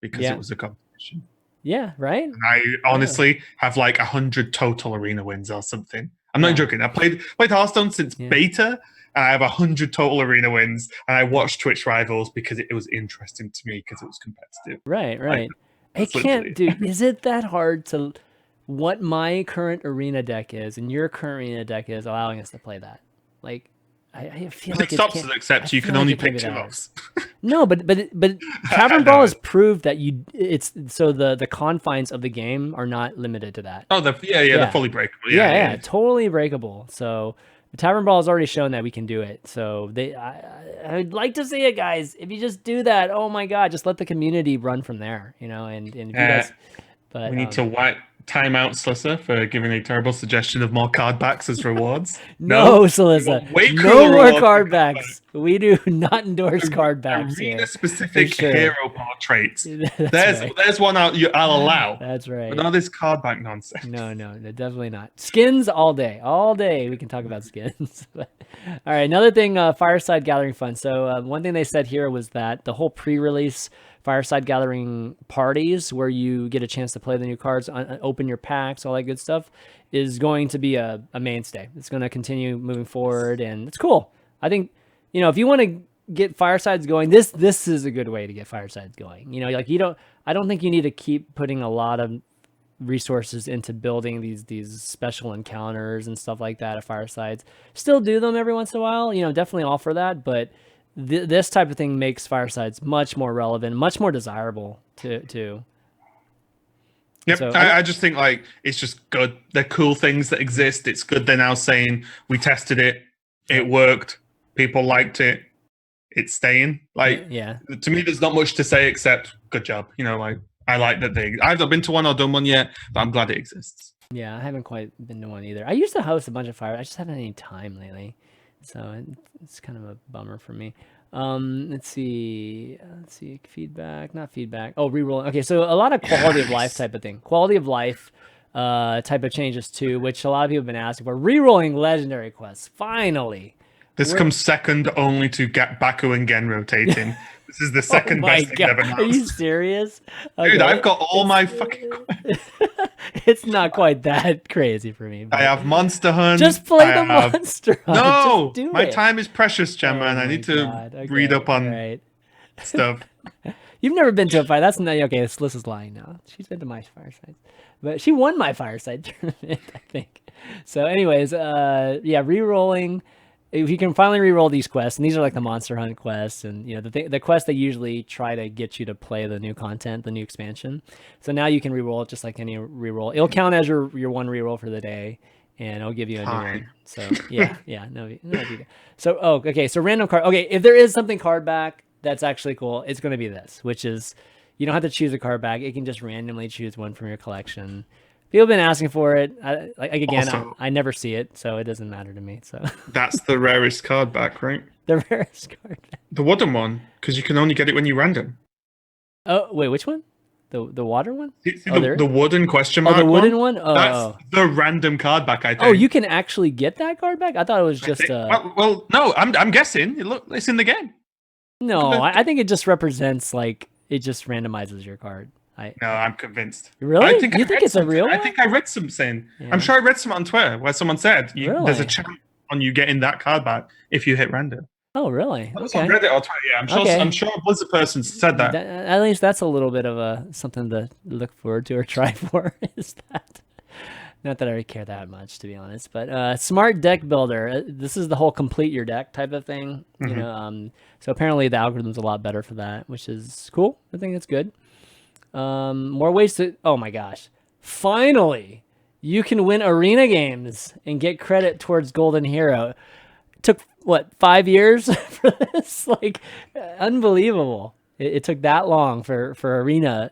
because it was a competition. Yeah, right. And I honestly have like 100 total Arena wins or something. I'm not joking. I played Hearthstone since beta, and I have 100 total Arena wins. And I watched Twitch Rivals because it was interesting to me because it was competitive. Right. I can't, dude. Is it that hard to what my current Arena deck is and your current Arena deck is allowing us to play that? Like, I feel like it stops us, except you can only pick 2 hours. No, but Tavern Brawl has proved that it's so the confines of the game are not limited to that. Oh, they're fully breakable. Yeah, totally breakable. So Tavern Brawl has already shown that we can do it. So I'd like to see it, guys. If you just do that, oh my god, just let the community run from there, you know. And if you guys, but we need to wipe time out Slissa for giving a terrible suggestion of more card backs as rewards. No, Slissa. No more card backs. We do not endorse card backs. Arena specific hero portraits. There's one I'll allow. That's right. But not this card back nonsense. No, definitely not. Skins all day. All day we can talk about skins. All right, another thing, Fireside Gathering Fun. So one thing they said here was that the whole pre-release Fireside Gathering parties where you get a chance to play the new cards, open your packs, all that good stuff, is going to be a mainstay. It's going to continue moving forward, and it's cool. I think, you know, if you want to get Firesides going, this is a good way to get Firesides going. You know, like I don't think you need to keep putting a lot of resources into building these special encounters and stuff like that at Firesides. Still do them every once in a while, you know, definitely offer that, but this type of thing makes Firesides much more relevant, much more desirable to. Yep, so, I just think like it's just good. They're cool things that exist. It's good they're now saying we tested it, it worked, people liked it, it's staying. Like, to me, there's not much to say except good job. You know, like I like that they. I've not been to one or done one yet, but I'm glad it exists. Yeah, I haven't quite been to one either. I used to host a bunch of Fire. I just haven't had any time lately. So it's kind of a bummer for me. Let's see, feedback, not feedback. Oh, rerolling. Okay, so a lot of quality of life type of thing. Quality of life type of changes too, which a lot of people have been asking for. Rerolling legendary quests, finally. This comes second only to get Baku and Gen rotating. This is the second best thing ever announced. Are you serious? Dude, I've got all my fucking It's not quite that crazy for me. I have Monster Hunt. Just play the Monster Hunt. No, just do my it. time is precious, Chanman. I need to read up on stuff. You've never been to a fight. That's not okay. Liz is lying now. She's been to my fireside, but she won my fireside tournament, I think. So, anyways, yeah, re-rolling. If you can finally re-roll these quests, and these are like the Monster Hunt quests, and you know the quests that usually try to get you to play the new content, the new expansion. So now you can re-roll it just like any re-roll. It'll count as your one re-roll for the day, and it'll give you a new one. So yeah, no. So okay. So random card. Okay, if there is something card back that's actually cool, it's going to be this, which is you don't have to choose a card back. It can just randomly choose one from your collection. People have been asking for it. I never see it, so it doesn't matter to me. So that's the rarest card back, right? The rarest card back. The wooden one, because you can only get it when you random. Oh wait, which one? The water one? The wooden question mark. Oh, the wooden one. Oh, that's the random card back. I think. Oh, you can actually get that card back. I thought it was just. Well, no. I'm guessing. It's in the game. No, I think it just represents like it just randomizes your card. No, I'm convinced. Really? You think it's a real one? I think I read something. Yeah. I'm sure I read something on Twitter where someone said there's a chance on you getting that card back if you hit random. Oh, really? Okay. I read it on Twitter. Yeah, I'm sure a Blizzard person said that. At least that's a little bit of something to look forward to or try for. Is that? Not that I really care that much, to be honest. But smart deck builder. This is the whole complete your deck type of thing. Mm-hmm. You know, so apparently the algorithm's a lot better for that, which is cool. I think that's good. More ways to. Oh my gosh! Finally, you can win arena games and get credit towards Golden Hero. Took what 5 years for this? Like unbelievable. It took that long for arena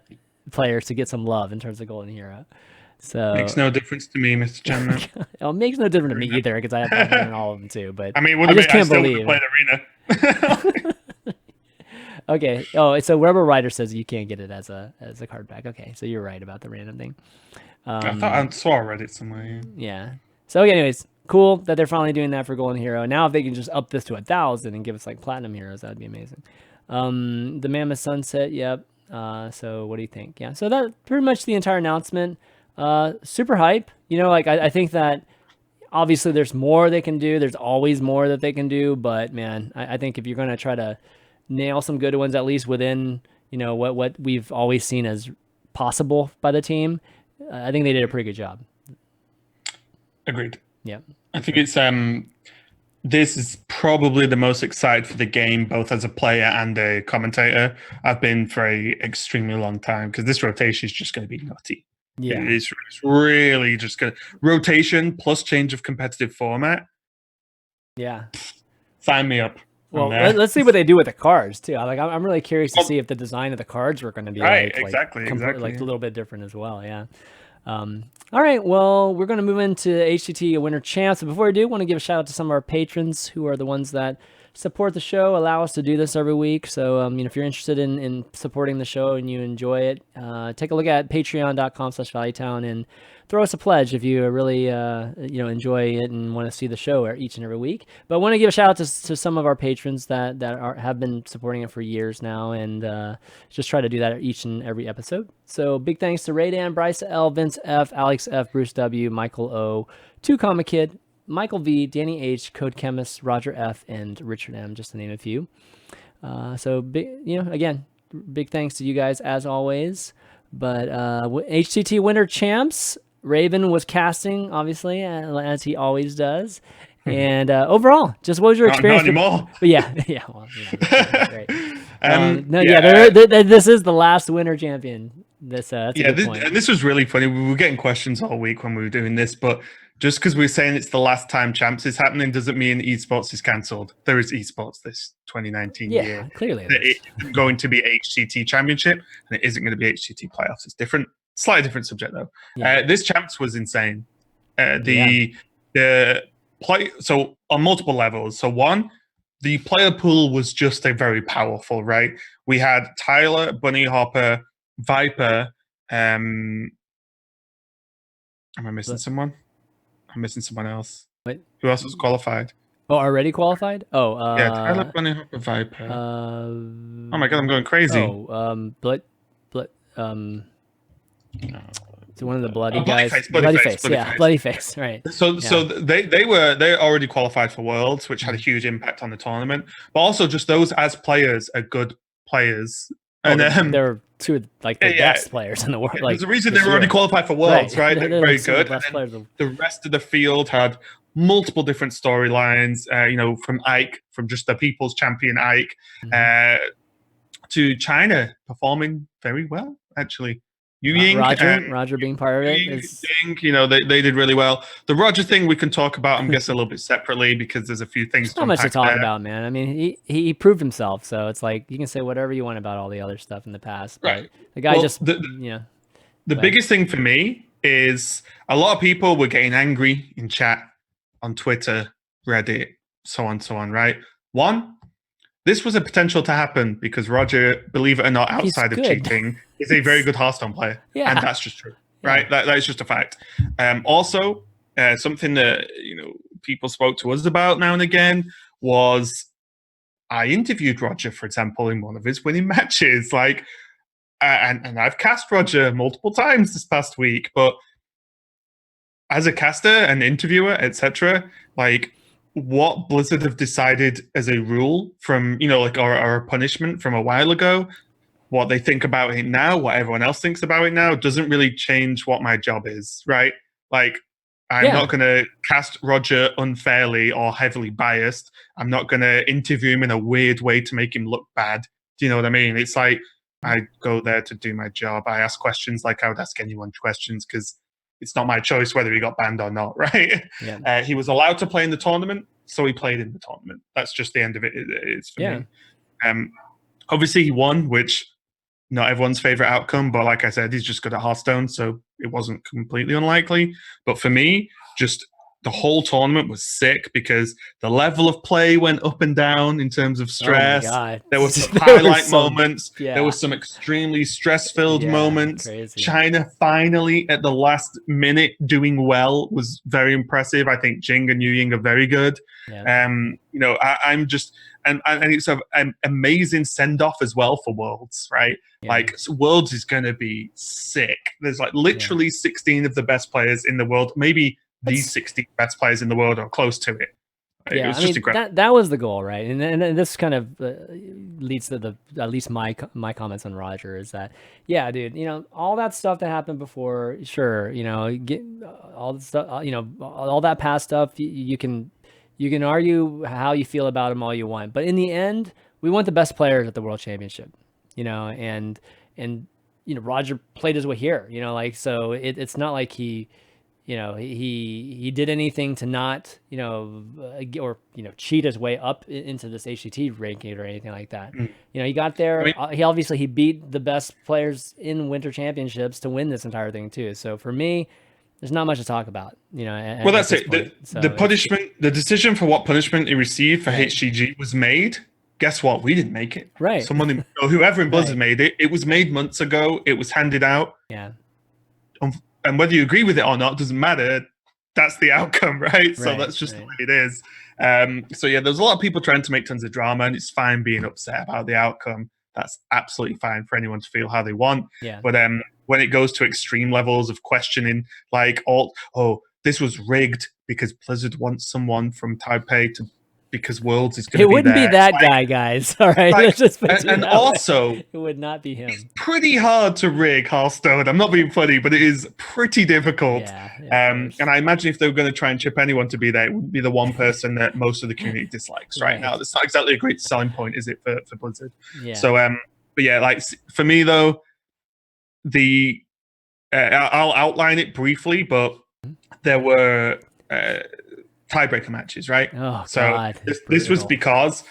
players to get some love in terms of Golden Hero. So makes no difference to me, Mr. Chanman. It makes no difference to me either because I have that in all of them too. But I mean, I just can't believe played arena. Okay. Oh, so Rebel Rider says you can't get it as a card back. Okay, so you're right about the random thing. I saw I read it somewhere. Yeah. So anyways, cool that they're finally doing that for Golden Hero. Now if they can just up this to 1,000 and give us like Platinum Heroes, that'd be amazing. The Mammoth Sunset. Yep. So what do you think? Yeah. So that's pretty much the entire announcement. Super hype. You know, like I think that obviously there's more they can do. There's always more that they can do. But man, I think if you're going to try to nail some good ones, at least within, you know, what we've always seen as possible by the team, I think they did a pretty good job. Agreed. Yeah. I think it's this is probably the most excited for the game, both as a player and a commentator I've been for a extremely long time, because this rotation is just going to be nutty. Yeah. It's really just going to rotation plus change of competitive format. Yeah. Sign me up. Well, let's see what they do with the cards too. Like, I'm really curious to see if the design of the cards were going to be exactly like a little bit different as well. Yeah. All right. Well, we're going to move into HCT Winter Champs. But before we do, I want to give a shout out to some of our patrons who are the ones that support the show, allow us to do this every week. So, you know, if you're interested in supporting the show and you enjoy it, take a look at patreon.com/valuetown and throw us a pledge if you really, enjoy it and want to see the show each and every week. But I want to give a shout out to some of our patrons that have been supporting it for years now, and just try to do that each and every episode. So big thanks to Raydan, Bryce L, Vince F, Alex F, Bruce W, Michael O, 2 Comic Kid, Michael V, Danny H, Code Chemist, Roger F, and Richard M, just to name a few. So big, again, big thanks to you guys as always. But HCT Winter Champs, Raven was casting, obviously, as he always does. And overall, just what was your experience? Not anymore. But yeah. Well, right. This is the last winter champion. That's a good point. And this was really funny. We were getting questions all week when we were doing this, but just because we're saying it's the last time Champs is happening doesn't mean esports is cancelled. There is esports this 2019 year. Yeah, clearly. It's going to be HCT Championship, and it isn't going to be HCT Playoffs. It's different. Slightly different subject though. Yeah. This Champs was insane. The play, so on multiple levels. So one, the player pool was just a very powerful, right? We had Tyler, Bunny Hopper, Viper. Am I missing someone? I'm missing someone else. Wait. Who else was qualified? Oh, already qualified? Oh, yeah, Tyler, Bunny Hopper, Viper. Oh my god, I'm going crazy. Oh, So one of the bloody Bloody guys, Face, bloody face, bloody face, right? So they already qualified for Worlds, which had a huge impact on the tournament. But also just those as players are good players, and they're two of like the best players in the world. Like there's a reason they were already qualified for Worlds, right? They're very good. The rest of the field had multiple different storylines. From Ike, from just the people's champion Ike, to China performing very well, actually. Yu Ying, Roger being part of it. They did really well. The Roger thing we can talk about, I'm guessing, a little bit separately because there's a few things. Not much to talk about, man. I mean, he proved himself, so it's like you can say whatever you want about all the other stuff in the past, but right. The guy The biggest thing for me is a lot of people were getting angry in chat on Twitter, Reddit, so on, right? One, this was a potential to happen because Roger, believe it or not, outside of cheating, is a very good Hearthstone player. Yeah. And that's just true, right? That is just a fact. Also, something that people spoke to us about now and again was I interviewed Roger, for example, in one of his winning matches. And I've cast Roger multiple times this past week, but as a caster and interviewer, etc., what Blizzard have decided as a rule from, or a punishment from a while ago, what they think about it now, what everyone else thinks about it now, doesn't really change what my job is, right? I'm not going to cast Roger unfairly or heavily biased. I'm not going to interview him in a weird way to make him look bad. Do you know what I mean? It's like I go there to do my job. I ask questions like I would ask anyone questions because it's not my choice whether he got banned or not, right? Yeah. He was allowed to play in the tournament, so he played in the tournament. That's just the end of it. It's for me. Obviously, he won, which not everyone's favorite outcome, but like I said, he's just good at Hearthstone, so it wasn't completely unlikely. But for me, just the whole tournament was sick because the level of play went up and down in terms of stress. Oh my God. There were some highlight moments. Yeah. There were some extremely stress-filled moments. Crazy. China finally at the last minute doing well was very impressive. I think Jing and Yu Ying are very good. Yeah. I'm just and it's an amazing send-off as well for Worlds, right? Yeah. Worlds is going to be sick. There's literally 16 of the best players in the world, maybe these 16 best players in the world are close to it. Right? It was just incredible. That was the goal, right? And this kind of leads to at least my comments on Roger is that, yeah, dude, all that stuff that happened before, sure, get all the stuff, all that past stuff, you can argue how you feel about him all you want, but in the end, we want the best players at the World Championship, and Roger played his way here, so it's not like he did anything to not, cheat his way up into this HCT ranking or anything like that. He got there. He beat the best players in Winter Championships to win this entire thing too. So for me, there's not much to talk about. Well, that's it. The punishment, the decision for what punishment he received for HCG was made. Guess what? We didn't make it. Right. Someone, whoever in Blizzard made it. It was made months ago. It was handed out. Yeah. And whether you agree with it or not doesn't matter. That's the outcome, right? So that's just the way it is. There's a lot of people trying to make tons of drama, and it's fine being upset about the outcome. That's absolutely fine for anyone to feel how they want. Yeah. But when it goes to extreme levels of questioning, this was rigged because Blizzard wants someone from Taipei because Worlds is going to be there. It wouldn't be that guy, guys. All right. Let's just and also, it would not be him. It's pretty hard to rig Hearthstone. I'm not being funny, but it is pretty difficult. And I imagine if they were going to try and chip anyone to be there, it wouldn't be the one person that most of the community dislikes right now. That's not exactly a great selling point, is it, for Blizzard? Yeah. So, for me though, I'll outline it briefly, but there were tiebreaker matches, right? Oh, so God. This was because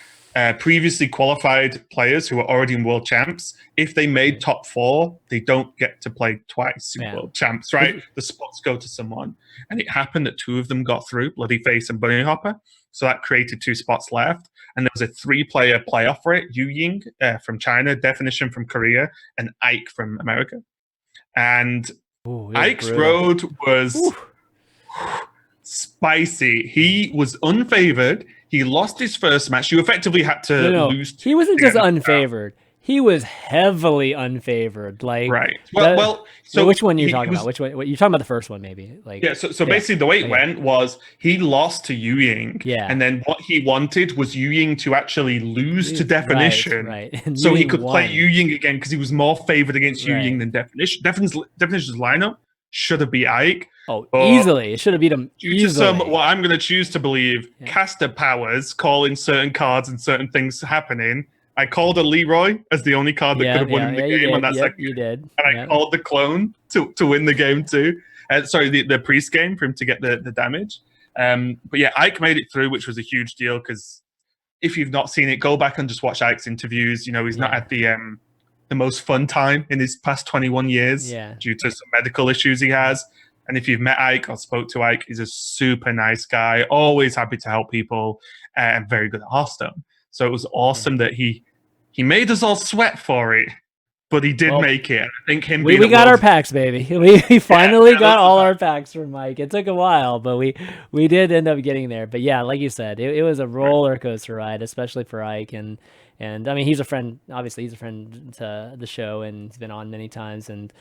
previously qualified players who were already in World Champs, if they made top 4, they don't get to play twice in World Champs, right? The spots go to someone. And it happened that 2 of them got through, Bloody Face and Bunny Hopper. So that created 2 spots left. And there was a 3-player playoff for it, Yu Ying from China, Definition from Korea, and Ike from America. And Ike's road was spicy. He was unfavored. He lost his first match. You effectively had to lose. He wasn't just unfavored. he was heavily unfavored. Like, right. Well. So which one you're talking about? Which one? You're talking about the first one, maybe? Like, yeah. So basically, the way it went was he lost to Yu Ying, and then what he wanted was Yu Ying to actually lose to Definition, right. So he could play Yu Ying again because he was more favored against Yu Ying than Definition. Definition's lineup should have beat Ike. Easily. It should have beat him easily. What I'm going to choose to believe, caster powers calling certain cards and certain things happening. I called a Leroy as the only card that could have won the game on that second. You did. And I called the clone to win the game too. Sorry, the priest game for him to get the damage. But yeah, Ike made it through, which was a huge deal because if you've not seen it, go back and just watch Ike's interviews. You know, he's not at the most fun time in his past 21 years due to some medical issues he has. And if you've met Ike or spoke to Ike, he's a super nice guy, always happy to help people, and very good at Hearthstone. So it was awesome that he made us all sweat for it, but he did make it. I think we got our packs, baby. We finally got all our packs from Mike. It took a while, but we did end up getting there. But yeah, like you said, it was a roller coaster ride, especially for Ike. And I mean, he's a friend. Obviously, he's a friend to the show, and he's been on many times. And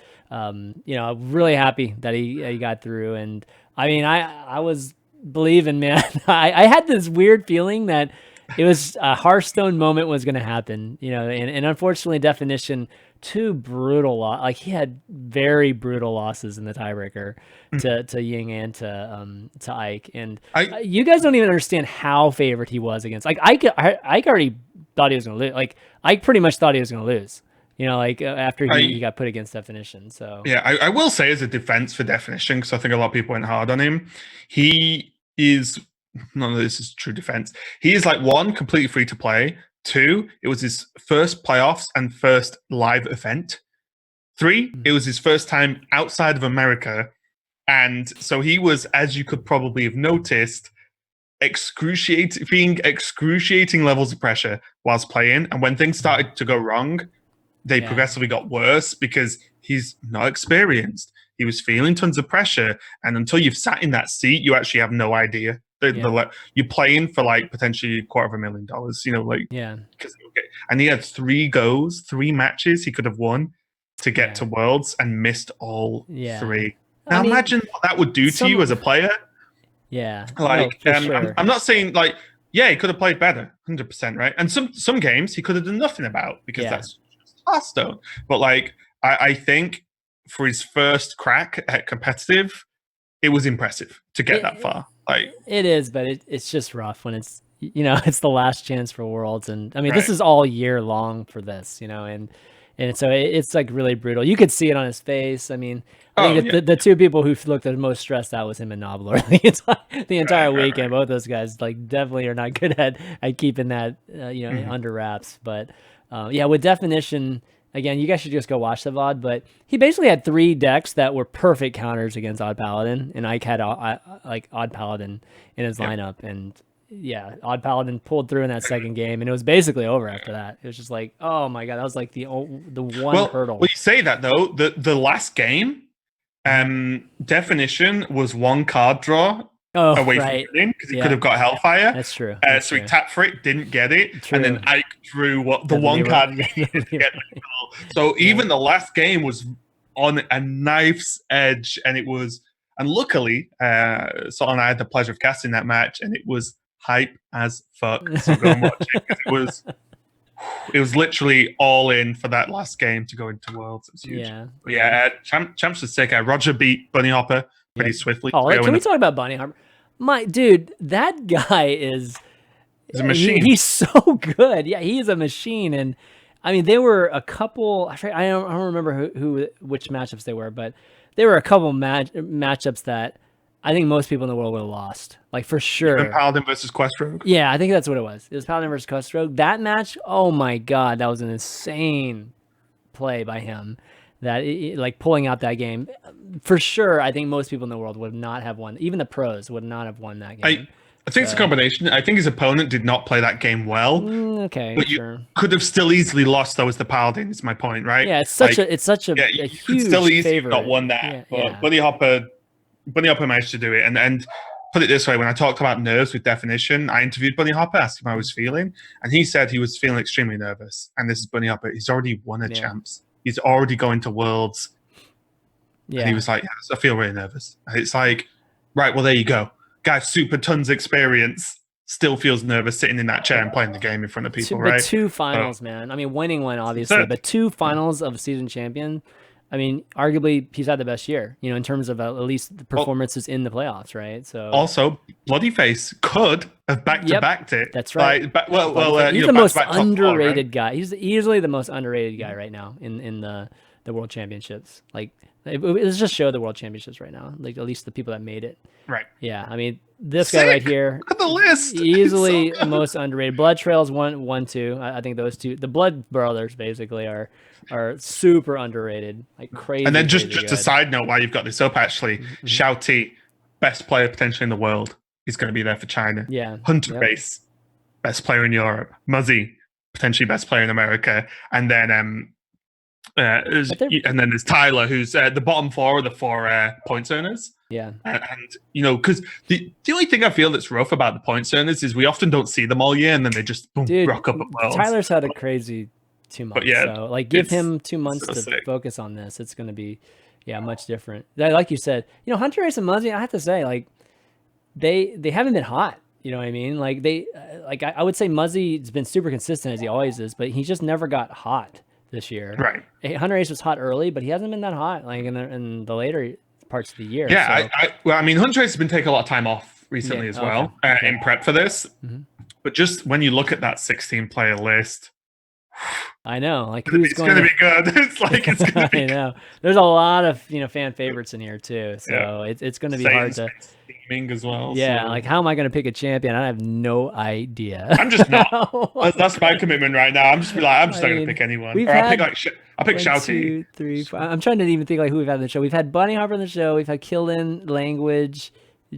you know, really happy that he got through. And I mean, I was believing, man. I had this weird feeling that it was a Hearthstone moment was going to happen, you know, and unfortunately, Definition, two brutal like he had very brutal losses in the tiebreaker to Ying and to Ike, and you guys don't even understand how favored he was against. Like Ike already thought he was going to lose. Like Ike pretty much thought he was going to lose. You know, like after he got put against Definition. So yeah, I will say as a defense for Definition, because I think a lot of people went hard on him. He is. None of this is true defense. He is like, one, completely free to play. Two, it was his first playoffs and first live event. Three, it was his first time outside of America. And so he was, as you could probably have noticed, excruciating levels of pressure whilst playing. And when things started to go wrong, they progressively got worse because he's not experienced. He was feeling tons of pressure. And until you've sat in that seat, you actually have no idea. You're playing for like potentially $250,000, you know, like and he had 3 matches he could have won to get to Worlds and missed all 3. Now imagine what that would do to you as a player. Yeah, like sure. I'm not saying like he could have played better, 100%, right? And some games he could have done nothing about because that's just Hearthstone. But like I think for his first crack at competitive, it was impressive to get that far. Like it is, but it's just rough when it's, you know, it's the last chance for Worlds, and I mean this is all year long for this, you know, and so it's like really brutal. You could see it on his face. I mean, I think the two people who looked the most stressed out was him and Nobler the entire weekend. Both those guys like definitely are not good at keeping that you know under wraps. But with Definition. Again, you guys should just go watch the VOD, but he basically had 3 decks that were perfect counters against Odd Paladin, and Ike had like Odd Paladin in his lineup, and Odd Paladin pulled through in that second game, and it was basically over after that. It was just like, oh my god, that was like the one hurdle. Well, you say that though, the last game, Definition was 1 card draw away from winning because he could have got Hellfire. That's true. So he tapped for it, didn't get it, and then Ike drew the 1 card he needed to get the goal. So even the last game was on a knife's edge, and it was. And luckily, Salt and I had the pleasure of casting that match, and it was hype as fuck. So go and watch it. It was literally all in for that last game to go into Worlds. It was huge. Champs was sick. Roger beat Bunny Hopper pretty swiftly. Oh, can we talk about Bunny Hopper? My dude, that guy is a machine. He's so good. Yeah, he is a machine. And I mean, there were a couple. I don't remember which matchups they were, but there were a couple matchups that I think most people in the world would have lost, like for sure. Even Paladin versus Questrogue. Yeah, I think that's what it was. It was Paladin versus Questrogue. That match, oh my god, that was an insane play by him. That like pulling out that game for sure. I think most people in the world would not have won. Even the pros would not have won that game. I think it's a combination. I think his opponent did not play that game well. But you could have still easily lost though as the Paladin. Is my point, right? Yeah, it's such a you huge could still easily favorite. not won that. But Bunny Hopper managed to do it, and put it this way, when I talked about nerves with definition, I interviewed Bunny Hopper, asked him how I was feeling, and he said he was feeling extremely nervous. And this is Bunny Hopper. He's already won a champs. He's already going to Worlds. Yeah. And he was like, yes, I feel really nervous. And it's like, right, well, there you go. Guy, super tons experience, still feels nervous sitting in that chair and playing the game in front of people, right? But 2 finals, man. I mean, winning one, obviously, but 2 finals of a season champion. I mean, arguably, he's had the best year, in terms of at least the performances in the playoffs, right? So also, Bloodyface could have back-to-backed it. That's right. He's the most underrated guy. He's easily the most underrated guy right now in the World Championships. Like, let's just show the World Championships right now. Like, at least the people that made it. Right. Yeah. I mean, this guy right here. Look at the list. Easily so most underrated. Blood Trails 1, 2. I think those two, the Blood Brothers, basically are super underrated, like crazy. And then just a side note, while you've got this up, actually, Shouty, best player potentially in the world, he's going to be there for China. Yeah. Hunter Race, best player in Europe. Muzzy, potentially best player in America, and then there's Tyler, who's the bottom 4 of the 4 points earners. Yeah. And because the only thing I feel that's rough about the points earners is we often don't see them all year, and then they just rock up at Worlds. Tyler's had a crazy 2 months. But so like give him 2 months to focus on this. It's going to be much different. Like you said, Hunter Race and Muzzy, I have to say, like they haven't been hot. You know what I mean? Like I would say Muzzy's been super consistent as he always is, but he just never got hot this year. Right. Hunter Race was hot early, but he hasn't been that hot like in the later parts of the year. Yeah, so. I mean, Hunter Race has been taking a lot of time off recently as well in prep for this. Mm-hmm. But just when you look at that 16-player list, I know, like who's going to be good? It's like it's going to be. I know. There's a lot of fan favorites in here too, so it's going to be hard to. Steaming as well. Yeah, so. Like how am I going to pick a champion? I have no idea. I'm just not. That's my commitment right now. I'm just not going to pick anyone. I'll pick Shouty. 2, 3, 4. I'm trying to even think like who we've had on the show. We've had Bunny Hopper on the show. We've had Killen, Language,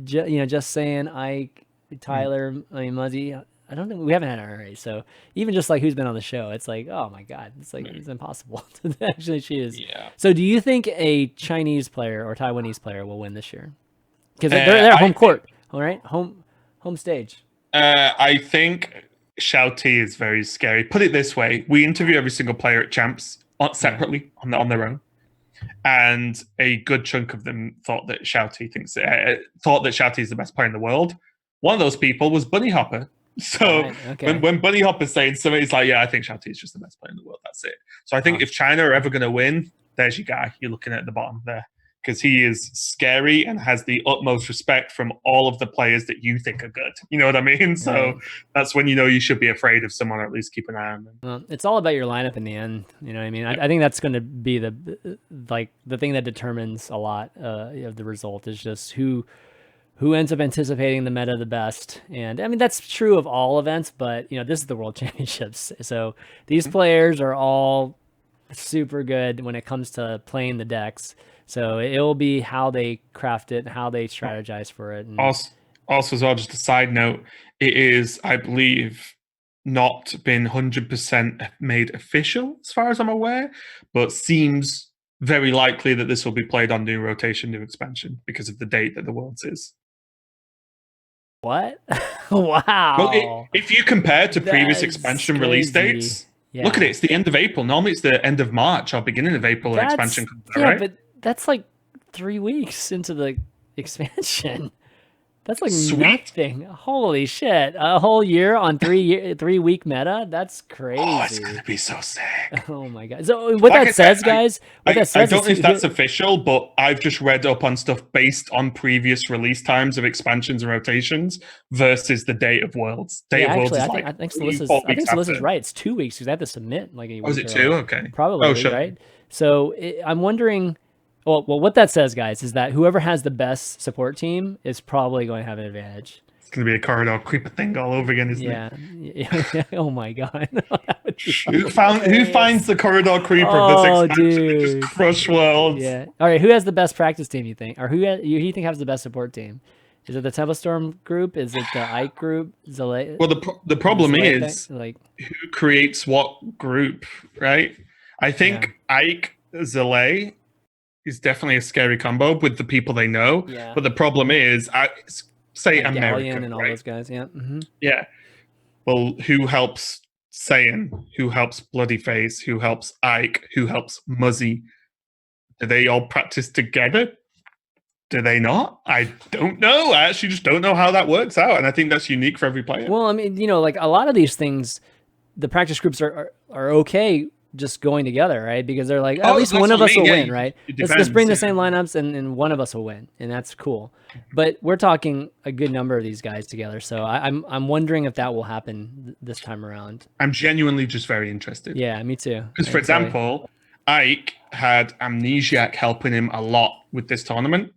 just saying Ike, Tyler. I mean Muzzy. I don't think we haven't had an RA, so even just like who's been on the show, it's like, oh my god, it's like it's impossible to actually choose. Yeah. So, do you think a Chinese player or Taiwanese player will win this year? Because they're home court, all right, home stage. I think Shouty is very scary. Put it this way: we interview every single player at Champs separately on their own, and a good chunk of them thought that Shouty is the best player in the world. One of those people was Bunny Hopper. So when Bunny Hopper's saying something, it's like, yeah, I think Shouty is just the best player in the world. That's it. So I think if China are ever going to win, there's your guy. You're looking at the bottom there because he is scary and has the utmost respect from all of the players that you think are good. You know what I mean? So that's when you should be afraid of someone, or at least keep an eye on them. Well, it's all about your lineup in the end. You know what I mean? I think that's going to be the thing that determines a lot of the result is just who ends up anticipating the meta the best. And I mean, that's true of all events, but this is the World Championships. So these players are all super good when it comes to playing the decks. So it will be how they craft it and how they strategize for it. And also as well, just a side note, it is, I believe, not been 100% made official as far as I'm aware, but seems very likely that this will be played on new rotation, new expansion because of the date that the Worlds is. What? Wow. Well, if you compare to previous expansion release dates, look at it. It's the end of April. Normally it's the end of March or beginning of April. An expansion comes out, right? But that's like 3 weeks into the expansion. That's like nothing. Holy shit. A whole year on 3 week meta? That's crazy. Oh, it's going to be so sick. Oh my God. So what that says, guys, I don't know if that's official, but I've just read up on stuff based on previous release times of expansions and rotations versus the date of Worlds. I think Salissa's right. It's 2 weeks because I have to submit like a week. Oh, is it 2? Okay. Probably, right? So I'm wondering... Well, what that says, guys, is that whoever has the best support team is probably going to have an advantage. It's going to be a corridor creeper thing all over again, isn't it? Yeah. Oh my God. Who finds the corridor creeper of this expansion and just crush Worlds? Yeah. All right. Who has the best practice team? You think, or who do you think has the best support team? Is it the Tempestorm group? Is it the Ike group? Well, the problem is who creates what group, right? I think Ike, Zalay is definitely a scary combo with the people they know. Yeah. But the problem is, say like America, Galleon and all right? those guys. Yeah. Yeah. Well, who helps Saiyan? Who helps Bloodyface? Who helps Ike? Who helps Muzzy? Do they all practice together? Do they not? I don't know. I actually just don't know how that works out, and I think that's unique for every player. Well, I mean, like a lot of these things, the practice groups are okay just going together, right? Because they're like, at least one of us will win, right? Let's bring the same lineups and one of us will win, and that's cool. But we're talking a good number of these guys together, so I'm wondering if that will happen this time around. I'm genuinely just very interested. Yeah, me too. Because, for example, Ike had Amnesiac helping him a lot with this tournament.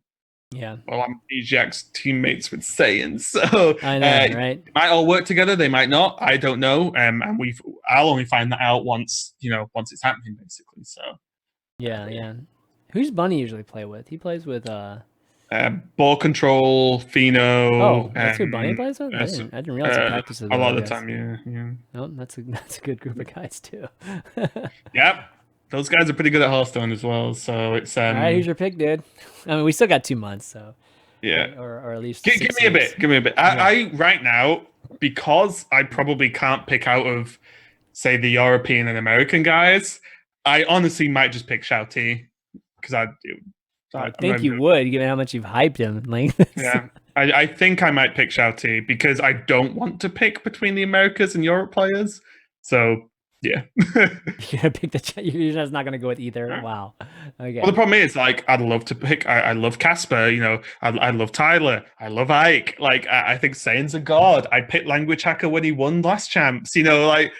Yeah. Well, Amnesiac's teammates with Saiyan, so I know, right? They might all work together. They might not. I don't know. And I'll only find that out once it's happening, basically. So. Yeah. Who's Bunny usually play with? He plays with ball control, Pheno. Oh, that's who Bunny plays with? I didn't realize he practices with a lot of the time. Yeah. Oh, that's a good group of guys too. Yep. Those guys are pretty good at Hearthstone as well, so it's all right. Who's your pick, dude? I mean, we still got 2 months, so yeah, or at least give me a bit. Give me a bit. I right now, because I probably can't pick out of, say, the European and American guys. I honestly might just pick Shao T because I think you would, given how much you've hyped him. Like, yeah, I think I might pick Shao T because I don't want to pick between the Americas and Europe players. So. Yeah. You're gonna pick you're just not gonna go with either. Right. Wow. Okay. Well, the problem is, like, I'd love to pick. I love Casper. I love Tyler. I love Ike. Like, I think Saiyan's a god. I picked Language Hacker when he won last champs. Like,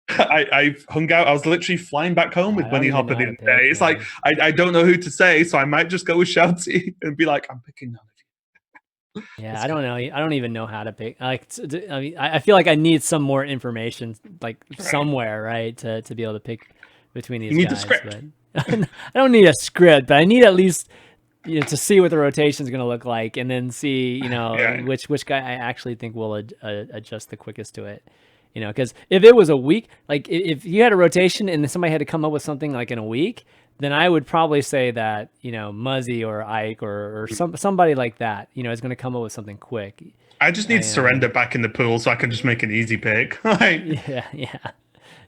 I hung out. I was literally flying back home with Bunny Hopper the other day. It's like I don't know who to say, so I might just go with Shouty and be like, I'm picking none of you. Yeah, I don't know. I don't even know how to pick. Like, I mean, I feel like I need some more information, like somewhere, right, to be able to pick between these guys. You need the script. But I don't need a script, but I need at least to see what the rotation is going to look like, and then see which guy I actually think will adjust the quickest to it. Because if it was a week, like if you had a rotation and then somebody had to come up with something like in a week, then I would probably say that, Muzzy or Ike or somebody like that, is going to come up with something quick. I just need Surrender back in the pool so I can just make an easy pick. Yeah,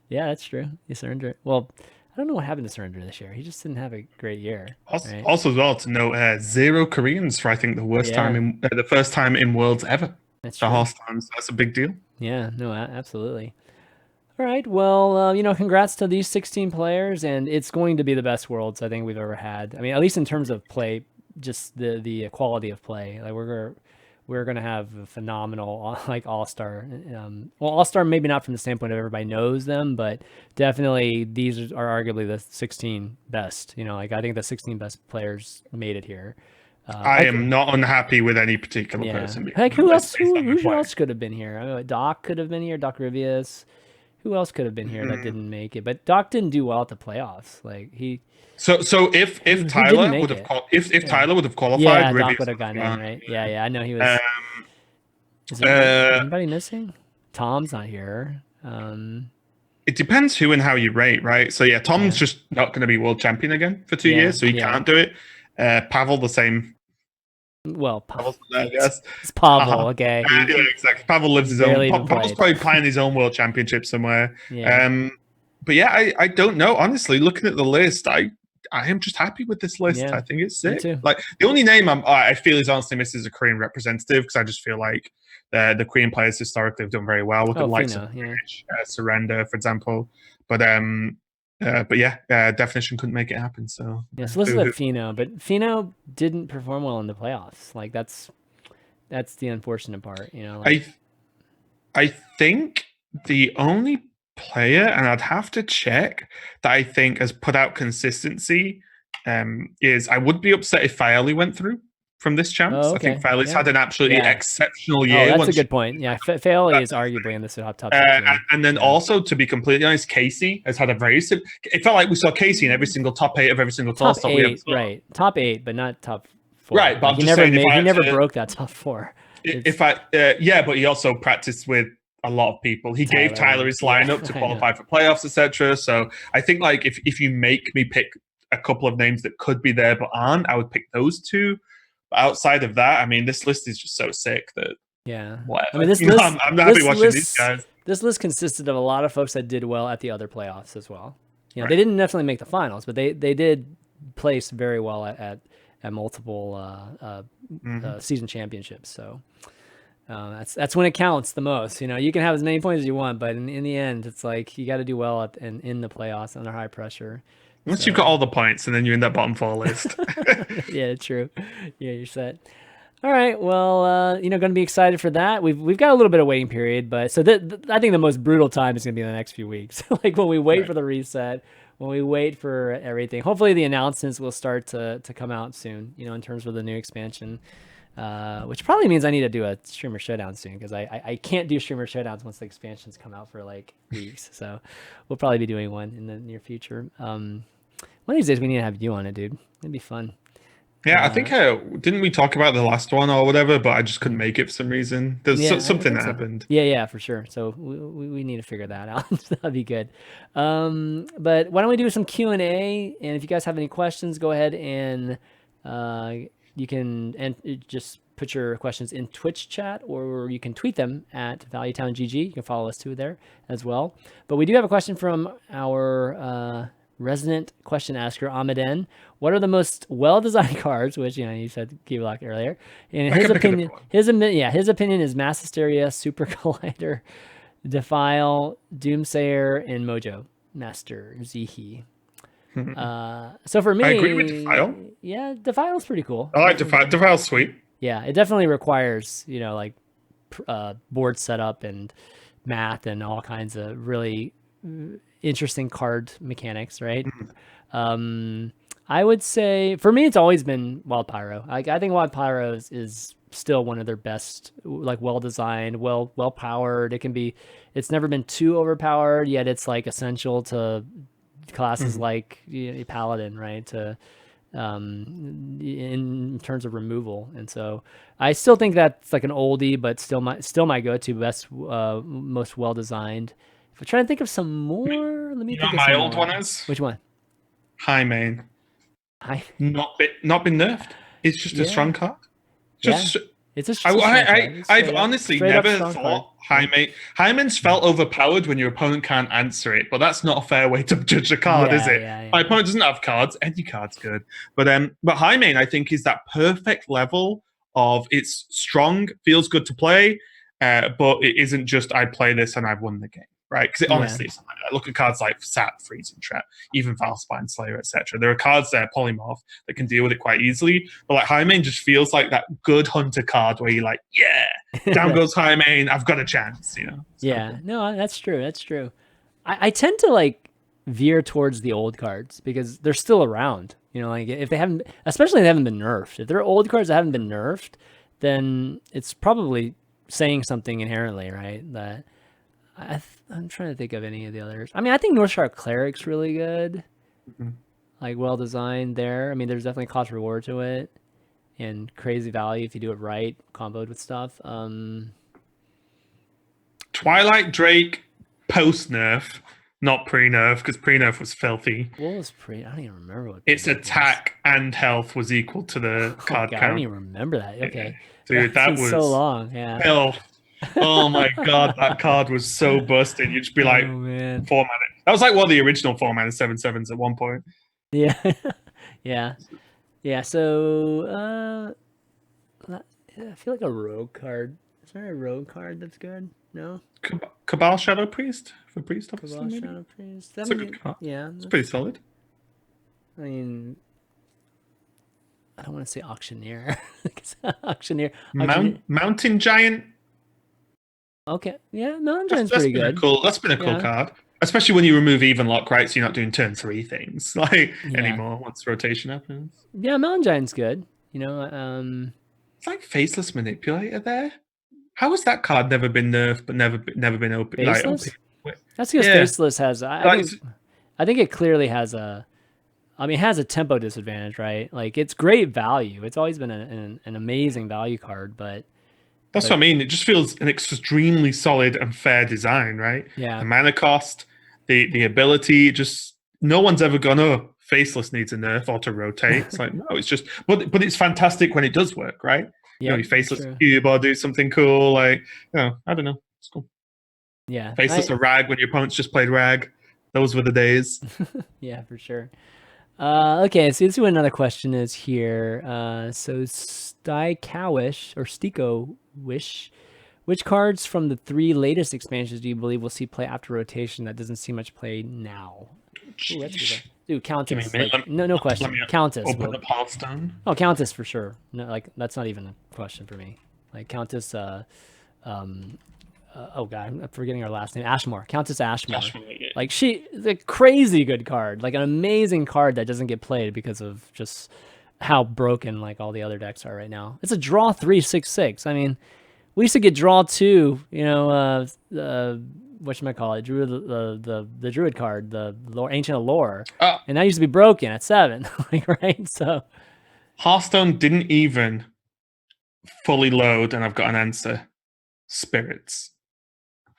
that's true. You Surrender. Well, I don't know what happened to Surrender this year. He just didn't have a great year. Also, as well, to note, 0 Koreans for, I think, the first time in Worlds ever. That's for Hearthstone. So that's a big deal. Yeah, no, absolutely. All right, well, congrats to these 16 players, and it's going to be the best Worlds I think we've ever had. I mean, at least in terms of play, just the quality of play. Like we're gonna have a phenomenal all-star. All-star maybe not from the standpoint of everybody knows them, but definitely these are arguably the 16 best. I think the 16 best players made it here. I am not unhappy with any particular person. Like who else could have been here? I mean, Doc could have been here. Doc Rivius. Who else could have been here that didn't make it? But Doc didn't do well at the playoffs. Like he. So if Tyler would have if Tyler would have qualified, Doc would have gotten in, right? Yeah. I know he was. Is there anybody missing? Tom's not here. It depends who and how you rate, right? So Tom's just not going to be world champion again for 2 years, so he can't do it. Pavel the same. Well, Pavel, I guess it's Pavel. Okay, exactly. Pavel lives his own. Pavel's probably playing his own world championship somewhere. Yeah. But I don't know. Honestly, looking at the list, I am just happy with this list. I think it's sick. Like the only name I feel is honestly missed is a Korean representative because I just feel like the Korean players historically have done very well. Look at the likes of Surrender, for example. But Definition couldn't make it happen. So so let's look at Pheno, but Pheno didn't perform well in the playoffs. Like that's the unfortunate part. I think the only player, and I'd have to check, that I think has put out consistency is I would be upset if Faeli went through from this champs. I think Faeli's had an absolutely exceptional year. That's a good point. Yeah, Faeli is arguably in the top 16. And then also, to be completely honest, Casey has had a very it felt like we saw Casey in every single top 8 of every single toss that we ever saw. Right, top 8, but not top 4. Right, but he never broke that top 4. But he also practiced with a lot of people. He gave Tyler his lineup to qualify for playoffs, etc. So I think like if you make me pick a couple of names that could be there but aren't, I would pick those two. But outside of that, I mean, this list is just so sick that whatever. I mean, this You know, list, I'm not happy watching these guys. This list consisted of a lot of folks that did well at the other playoffs as well. You know, Right. they didn't definitely make the finals, but they did place very well at multiple season championships. So that's when it counts the most. You know, you can have as many points as you want, but in the end, it's like you got to do well in the playoffs under high pressure. Once you've got all the points, and then you're in that bottom 4 list. Yeah, true. Yeah, you're set. All right. Well, you know, going to be excited for that. We've got a little bit of waiting period, but so I think the most brutal time is going to be in the next few weeks. Like when we wait for the reset, when we wait for everything. Hopefully, the announcements will start to come out soon. You know, in terms of the new expansion, which probably means I need to do a streamer showdown soon because I can't do streamer showdowns once the expansions come out for like weeks. So we'll probably be doing one in the near future. One of these days we need to have you on it, dude. It'd be fun. Yeah, I think didn't we talk about the last one or whatever, but I just couldn't make it for some reason. There's something that happened. Yeah, for sure. So we need to figure that out. That'd be good. But why don't we do some Q&A? And if you guys have any questions, go ahead and you can just put your questions in Twitch chat, or you can tweet them at ValueTownGG. You can follow us too there as well. But we do have a question from our resident question asker, Ahmeden. What are the most well-designed cards? Which, you know, you said Keylock earlier. And his opinion is Mass Hysteria, Super Collider, Defile, Doomsayer, and Mojo Master Zihi. So for me, I agree with Defile. Yeah, Defile's pretty cool. I like Defile. Defile's sweet. Yeah, it definitely requires, you know, like board setup and math and all kinds of really interesting card mechanics, right? I would say for me, it's always been Wild Pyro. I think Wild Pyro is still one of their best, like well-designed, well-powered. It's never been too overpowered, yet it's like essential to classes like Paladin, right? To in terms of removal. And so I still think that's like an oldie, but still my go-to best, most well-designed. If I'm trying to think of some more, let me think of my some old more. one is? Which one? High main. High. Not been nerfed. It's just a strong card. Just it's a strong card. I've honestly never thought High main's felt overpowered when your opponent can't answer it, but that's not a fair way to judge a card, is it? My opponent doesn't have cards. Any card's good. But High main, I think, is that perfect level of it's strong, feels good to play, but it isn't just I play this and I've won the game. Right, because honestly, it's not like that. Look at cards like Sat, Freezing Trap, even Valspine Slayer, etc. There are cards there, Polymorph, that can deal with it quite easily. But like High main just feels like that good hunter card where you're like, yeah, down goes High main, I've got a chance, you know. No, that's true. That's true. I tend to like veer towards the old cards because they're still around. You know, like if they haven't, especially if they haven't been nerfed. If they're old cards that haven't been nerfed, then it's probably saying something inherently, right? That I'm trying to think of any of the others. I mean, I think Northshire Cleric's really good. Like well designed there. I mean, there's definitely cost reward to it and crazy value if you do it right, comboed with stuff. Twilight Drake post nerf, not pre nerf, because pre nerf was filthy. What was pre? I don't even remember what. Its attack and health was equal to the card count. I don't even remember that. Okay, dude, that was so long. Yeah. Hell. Oh my god, that card was so busted. You'd just be like, 4 mana. That was like one of the original 4 mana 7/7s at one point. Yeah, yeah. So I feel like a rogue card. Is there a rogue card that's good? No. Cabal Shadow Priest for Priest. Cabal Shadow Priest. That's a good card. Yeah, it's pretty solid. I mean, I don't want to say Auctioneer. Auctioneer. Mountain Giant. Okay, yeah, Mountain Giant's pretty good. That's been a cool card, especially when you remove Even Lock, right? So you're not doing turn 3 things anymore once rotation happens. Yeah, Mountain Giant's good. You know, it's like Faceless Manipulator there. How has that card never been nerfed but never been open? Faceless? That's because Faceless has. I think it clearly has a. I mean, it has a tempo disadvantage, right? Like it's great value. It's always been an amazing value card, but. That's what I mean. It just feels an extremely solid and fair design, right? Yeah. The mana cost, the ability, just no one's ever gone, Faceless needs a nerf or to rotate. It's like, no, it's just, but it's fantastic when it does work, right? Yeah, you Faceless cube or do something cool, like, I don't know. It's cool. Yeah. Faceless or Rag when your opponents just played Rag. Those were the days. Yeah, for sure. Okay, so let's see what another question is here. So Stycowish or Stiko Wish, which cards from the 3 latest expansions do you believe we'll see play after rotation that doesn't see much play now? Ooh, that's good. Dude, Countess. No question. Countess. Open up Hearthstone. Oh, Countess for sure. No, like that's not even a question for me. Like Countess. Oh god, I'm forgetting her last name. Ashmore. Countess Ashmore. Yeah. Like she's a crazy good card. Like an amazing card that doesn't get played because of just how broken like all the other decks are right now. It's a draw 3/6/6. I mean, we used to get draw 2. Whatchamacallit, the Druid card, the Ancient of Lore, and that used to be broken at 7, like, right? So Hearthstone didn't even fully load, and I've got an answer. Spirits.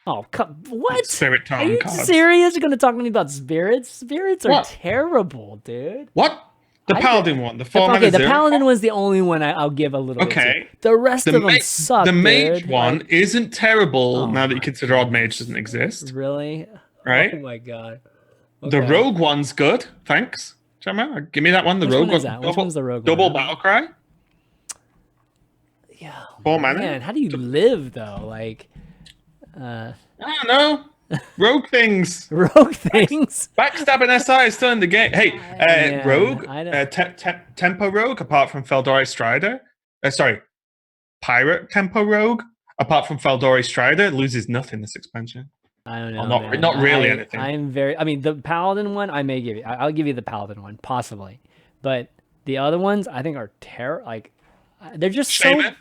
Oh, what? Spirit Tome Are you cards. serious? You're going to talk to me about spirits? Spirits are terrible, dude. What? The Paladin one, the 4 Okay, the Paladin was the only one I'll give a little bit to. The rest of them suck, The Mage dude. one isn't terrible now that you consider Odd Mage doesn't exist. Really? Right? Oh my god. Okay. The Rogue one's good. Thanks. Chanman, give me that one. The Which Rogue one is that? Which one's the Rogue double one? Battle Cry. Yeah. 4 mana. Man, how do you live though? Like, I don't know. Rogue things. Rogue things. Backstabbing SI is still in the game. Hey, Rogue. Tempo Rogue, apart from Feldori Strider. Pirate Tempo Rogue, apart from Feldori Strider, loses nothing this expansion. I don't know. Not really anything. I mean, the Paladin one, I may give you. I'll give you the Paladin one, possibly. But the other ones, I think are like, they're just Shaman?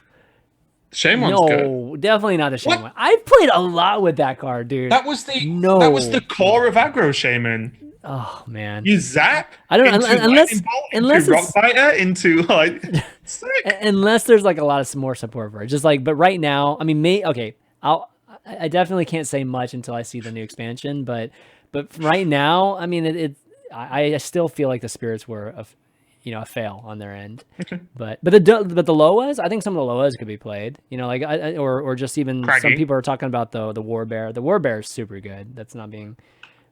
The Shame one's good. No, definitely not the Shame one. I've played a lot with that card, dude. That was the core of aggro Shaman. Oh man, you zap. I don't know unless Rock Biter into like unless there's like a lot of more support for it. Just like, but right now, I mean, I definitely can't say much until I see the new expansion. But right now, I mean, I still feel like the spirits were a fail on their end. Okay. But the Loas, I think some of the Loas could be played. Like or just even Craggy. Some people are talking about the Warbear. The Warbear is super good. That's not being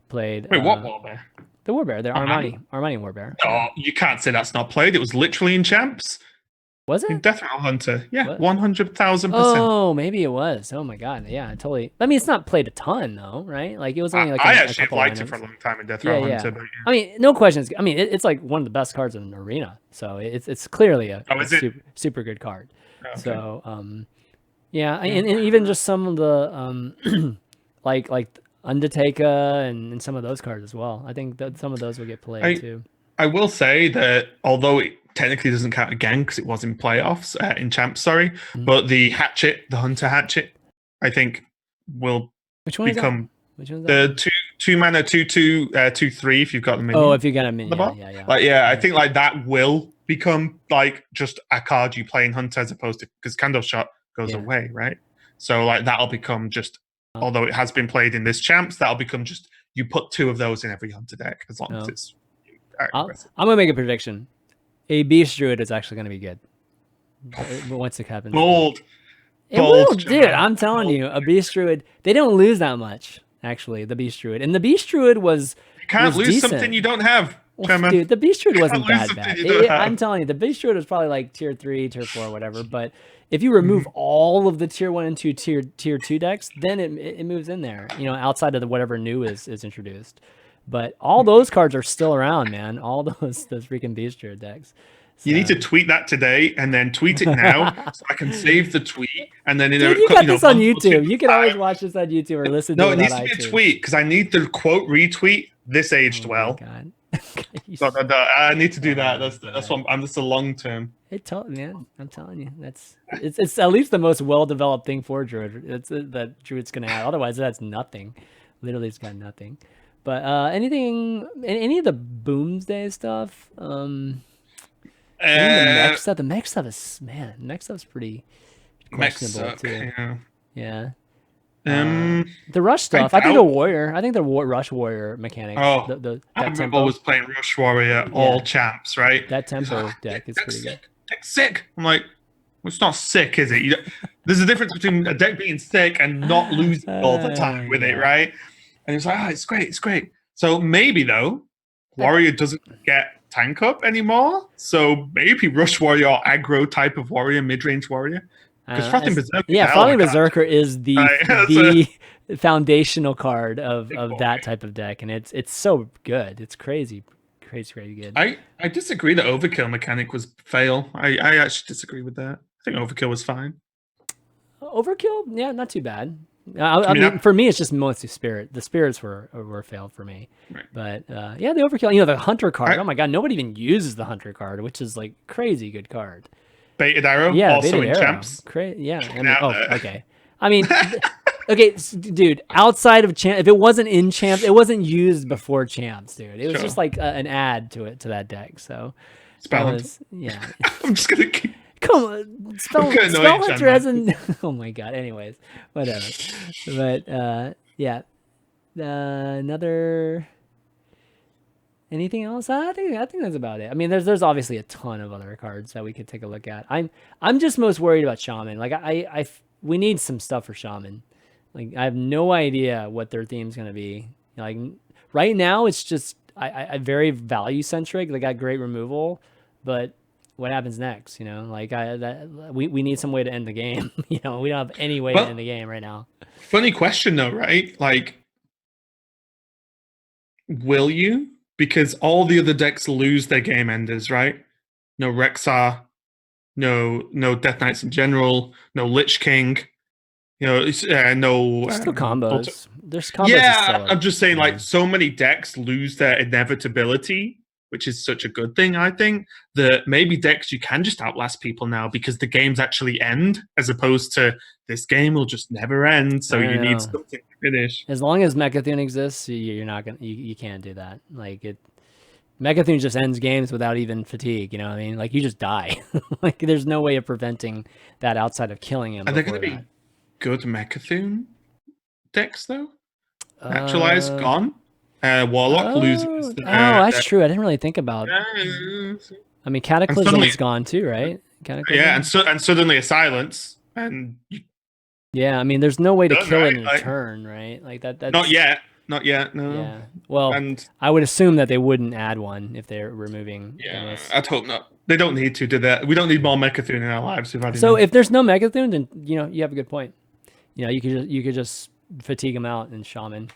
played. Wait, what Warbear? The Warbear, the Armani Warbear. Oh, you can't say that's not played. It was literally in Champs. Was it? In Death Metal Hunter. Yeah, 100,000%. Oh, maybe it was. Oh my god, yeah, totally. I mean, it's not played a ton though, right? Like it was only like I a actually couple liked lineups. it for a long time in Death Metal Hunter. But I mean, no questions. I mean, it's like one of the best cards in the arena. So it's clearly a super good card. Oh, okay. So and even just some of the like Undertaker and some of those cards as well. I think that some of those will get played too. I will say that although it technically doesn't count again because it was in playoffs, in Champs, but the Hatchet, the Hunter Hatchet, I think will become the 2 mana 2/2 2/3 if you've got the minion. Oh, if you got a minion, I think like that will become like just a card you play in Hunter as opposed to because Candle Shot goes away, right? So like that'll become just. Although it has been played in this Champs, that'll become just you put 2 of those in every Hunter deck as long as it's. I'm gonna make a prediction. A Beast Druid is actually gonna be good. Once it happens, bold, dude. I'm telling you, a Beast Druid. They don't lose that much actually. The Beast Druid and the Beast Druid was. You can't lose decent. something you don't have. Dude, the Beast Druid wasn't that bad. I'm telling you, the Beast Druid was probably like tier 3, tier 4, whatever. But if you remove all of the tier 1 and 2, tier 2 decks, then it moves in there. Outside of whatever new is introduced. But all those cards are still around, man. All those freaking Beast Druid decks. So. You need to tweet that today and then tweet it now so I can save the tweet and then you got this on YouTube. You can always watch this on YouTube or listen to it on iTunes. No, it needs to be a tweet because I need the quote retweet. This aged well. God. I need to do that. That's what I'm just a long term. Man, I'm telling you, it's at least the most well developed thing for Druid. That Druid's gonna have. Otherwise, that's nothing. Literally, it's got nothing. But any of the Boomsday stuff, the mech stuff. The mech stuff is pretty questionable too. Yeah. The rush stuff. I think the warrior. I think the rush warrior mechanics. Oh, that I remember tempo. always playing Rush Warrior, all champs, right? That tempo deck is pretty good. Deck's sick. I'm like, well, it's not sick, is it? There's a difference between a deck being sick and not losing all the time with it, right? And it's like, it's great, it's great. So maybe though, Warrior doesn't get tank up anymore. So maybe Rush Warrior or aggro type of warrior, mid-range warrior. Because Frothing Berserker. Yeah, Frothing Berserker is the foundational card of that type of deck, and it's so good. It's crazy good. I disagree that Overkill mechanic was fail. I actually disagree with that. I think Overkill was fine. Overkill, yeah, not too bad. I mean, for me, it's just mostly Spirit. The Spirits were failed for me. Right. But yeah, the Overkill, the Hunter card. Oh my god, nobody even uses the Hunter card, which is like crazy good card. Baited Arrow, also in champs. Okay. I mean, okay, dude. Outside of champ, if it wasn't in champs, it wasn't used before champs, dude. It was just like an add to that deck. So yeah. I'm just gonna keep. Come on, Spell Hunter hasn't. Oh my god. Anyways, whatever. But yeah, another. Anything else? I think that's about it. I mean, there's obviously a ton of other cards that we could take a look at. I'm just most worried about Shaman. Like we need some stuff for Shaman. Like I have no idea what their theme's gonna be. Like right now, it's just I very value centric. They got great removal, but what happens next? Like we need some way to end the game. We don't have any way to end the game right now. Funny question though, right? Like, will you? Because all the other decks lose their game enders, right? No Rexar, no Death Knights in general, no Lich King, no. Still combos. There's combos. Yeah, I'm just saying, like, so many decks lose their inevitability, which is such a good thing, I think, that maybe decks you can just outlast people now because the games actually end, as opposed to this game will just never end. So you need something to finish. As long as Mechathune exists, you're not gonna. You can't do that. Like Mechathune just ends games without even fatigue. You know what I mean? Like you just die. Like there's no way of preventing that outside of killing him. Are there going to be good Mechathune decks though? Naturalize gone. Warlock loses. That's true. I didn't really think about. I mean, Cataclysm is gone too, right? Yeah, and suddenly a silence, and yeah, I mean, there's no way to kill it in a turn, right? Like that's not yet, no. Yeah, well, I would assume that they wouldn't add one if they're removing. Yeah, I'd hope not. They don't need to do that. We don't need more Mechathune in our lives. If there's no Mechathune, then you have a good point. You could just fatigue them out in Shaman.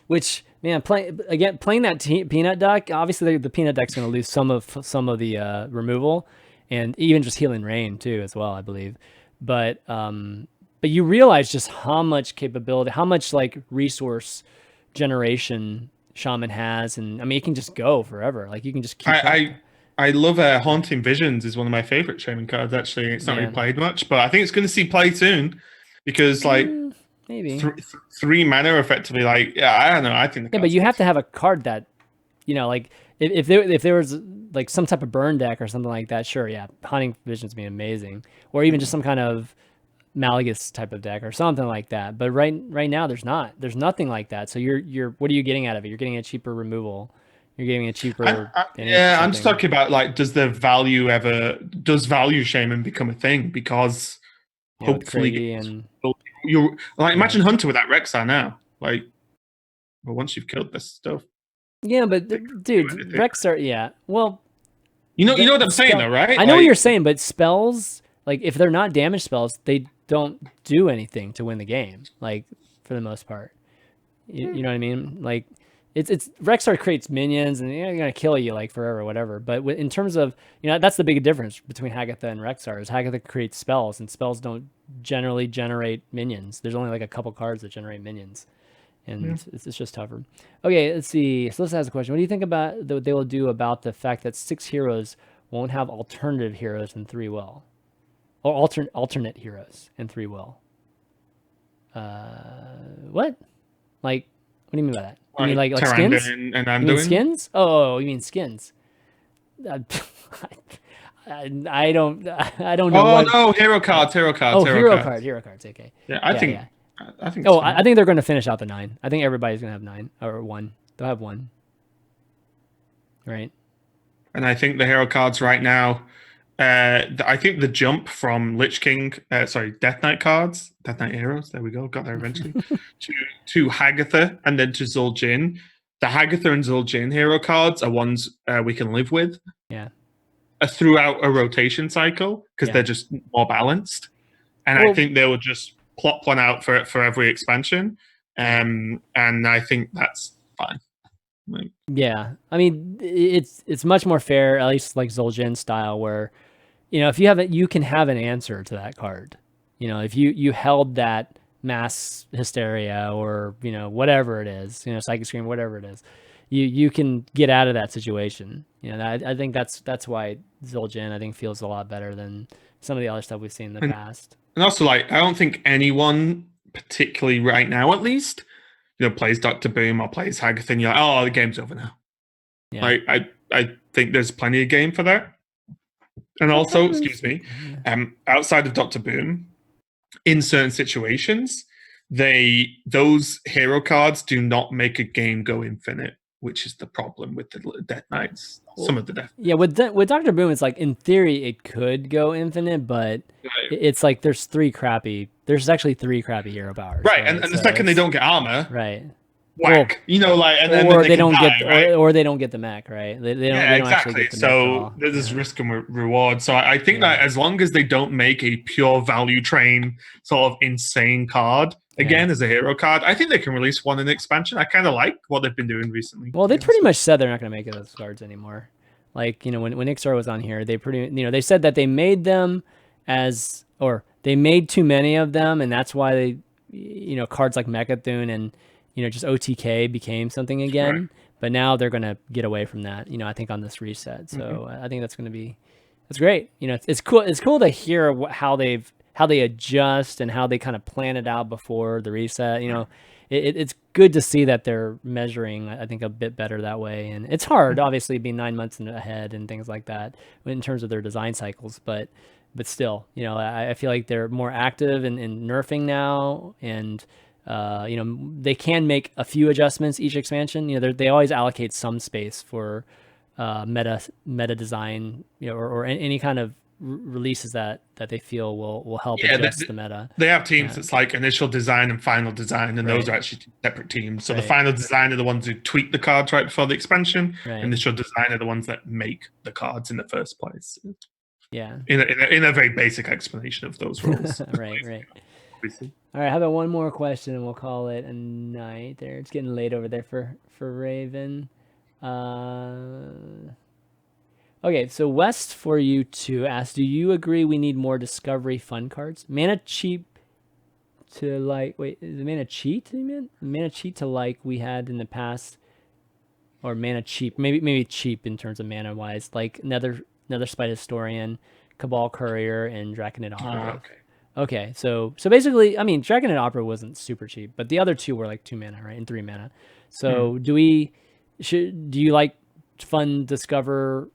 Which, man, playing that peanut deck, obviously the peanut deck's going to lose some of the removal, and even just healing rain too as well, I believe. But you realize just how much capability, how much like resource generation Shaman has, and I mean, it can just go forever. Like you can just keep. I love Haunting Visions is one of my favorite Shaman cards. Actually, it's not really played much, but I think it's going to see play soon because like. Maybe 3 mana effectively. Like, I don't know. I think. But you have to have a card that, like if there was like some type of burn deck or something like that. Sure, yeah, Haunting Visions would be amazing, or even just some kind of Malagus type of deck or something like that. But right now, there's nothing like that. So you're what are you getting out of it? You're getting a cheaper removal. You're getting a cheaper. I'm just talking about like, does value Shaman become a thing? Because hopefully, you like imagine Hunter with that Rexar now. Like, well, once you've killed this stuff. Yeah, but dude, Rexar. Yeah, well, you know what I'm saying though, right? I know what you're saying, but spells, like if they're not damage spells, they don't do anything to win the game. Like for the most part, you know what I mean? Like it's Rexar creates minions and they're gonna kill you like forever, or whatever. But in terms of that's the big difference between Hagatha and Rexar is Hagatha creates spells and spells don't generally generate minions. There's only like a couple cards that generate minions, and it's just tougher. Okay, let's see. So let's ask a question. What do you think about what they will do about the fact that 6 heroes won't have alternative heroes and 3 will, or alternate heroes and 3 will? What? Like, what do you mean by that? You mean like skins? And you mean skins? Oh, you mean skins? I don't know. Oh no, hero cards. Hero cards. Okay. Yeah, I think I think. Oh, I think they're going to finish out the 9. I think everybody's going to have 9 or 1. They'll have 1. Right. And I think the hero cards right now, I think the jump from Lich King, Death Knight cards, Death Knight heroes, there we go, got there eventually, to Hagatha and then to Zul'jin. The Hagatha and Zul'jin hero cards are ones we can live with. Yeah. Throughout a rotation cycle because they're just more balanced. And I think they will just plop one out for every expansion. And I think that's fine. Like, yeah, I mean, it's much more fair, at least like Zul'jin style, where, you know, if you have it, you can have an answer to that card. You know, if you held that mass hysteria or, you know, whatever it is, you know, psychic scream, whatever it is, you can get out of that situation. You know, I think that's why Zul'jin, I think, feels a lot better than some of the other stuff we've seen in the past. And also, like, I don't think anyone, particularly right now at least, you know, plays Dr. Boom or plays Hagatha and you're like, oh, the game's over now. Yeah. Like, I think there's plenty of game for that. And also, excuse me, outside of Dr. Boom, in certain situations, those hero cards do not make a game go infinite, which is the problem with the Death Knights. Some of the Death. Yeah, with Dr. Boom, it's like, in theory, it could go infinite, but it's like there's actually 3 crappy hero powers. Right, and the second they don't get armor, right, whack, well, you know, like, and then or they don't get, right? or they don't get the mech, right? They don't exactly. actually get the so there's risk and reward. So I think that as long as they don't make a pure value train sort of insane card again as a hero card, I think they can release one in expansion. I kind of like what they've been doing recently. Well, they pretty much said they're not going to make those cards anymore. Like, you know, when Ixor was on here, they said that they made them they made too many of them, and that's why they, you know, cards like Mechathune and, you know, just OTK became something again. Right. But now they're going to get away from that, you know, I think on this reset. So I think that's great. You know, it's cool. It's cool to hear how they adjust and how they kind of plan it out before the reset. You know, it's good to see that they're measuring, I think, a bit better that way. And it's hard, obviously, being 9 months ahead and things like that in terms of their design cycles. But still, you know, I feel like they're more active in nerfing now, and you know, they can make a few adjustments each expansion. You know, they always allocate some space for meta design, you know, or any kind of releases that they feel will help adjust the meta. They have teams that's like initial design and final design, and those are actually separate teams. So the final design are the ones who tweak the cards right before the expansion. Initial design are the ones that make the cards in the first place. Yeah. In a very basic explanation of those roles. Right. Obviously. All right, how about one more question and we'll call it a night there. It's getting late over there for Raven. Okay, so West for you two asks, do you agree we need more discovery fun cards? Mana cheap to like, wait, is it mana cheat? Mana cheat to like we had in the past, or mana cheap, maybe cheap in terms of mana wise, like another Spite Historian, Cabal Courier, and Draconid Operative. Okay, so basically, I mean, Draconid Opera wasn't super cheap, but the other two were like 2 mana, right, and 3 mana. So do you like fun discover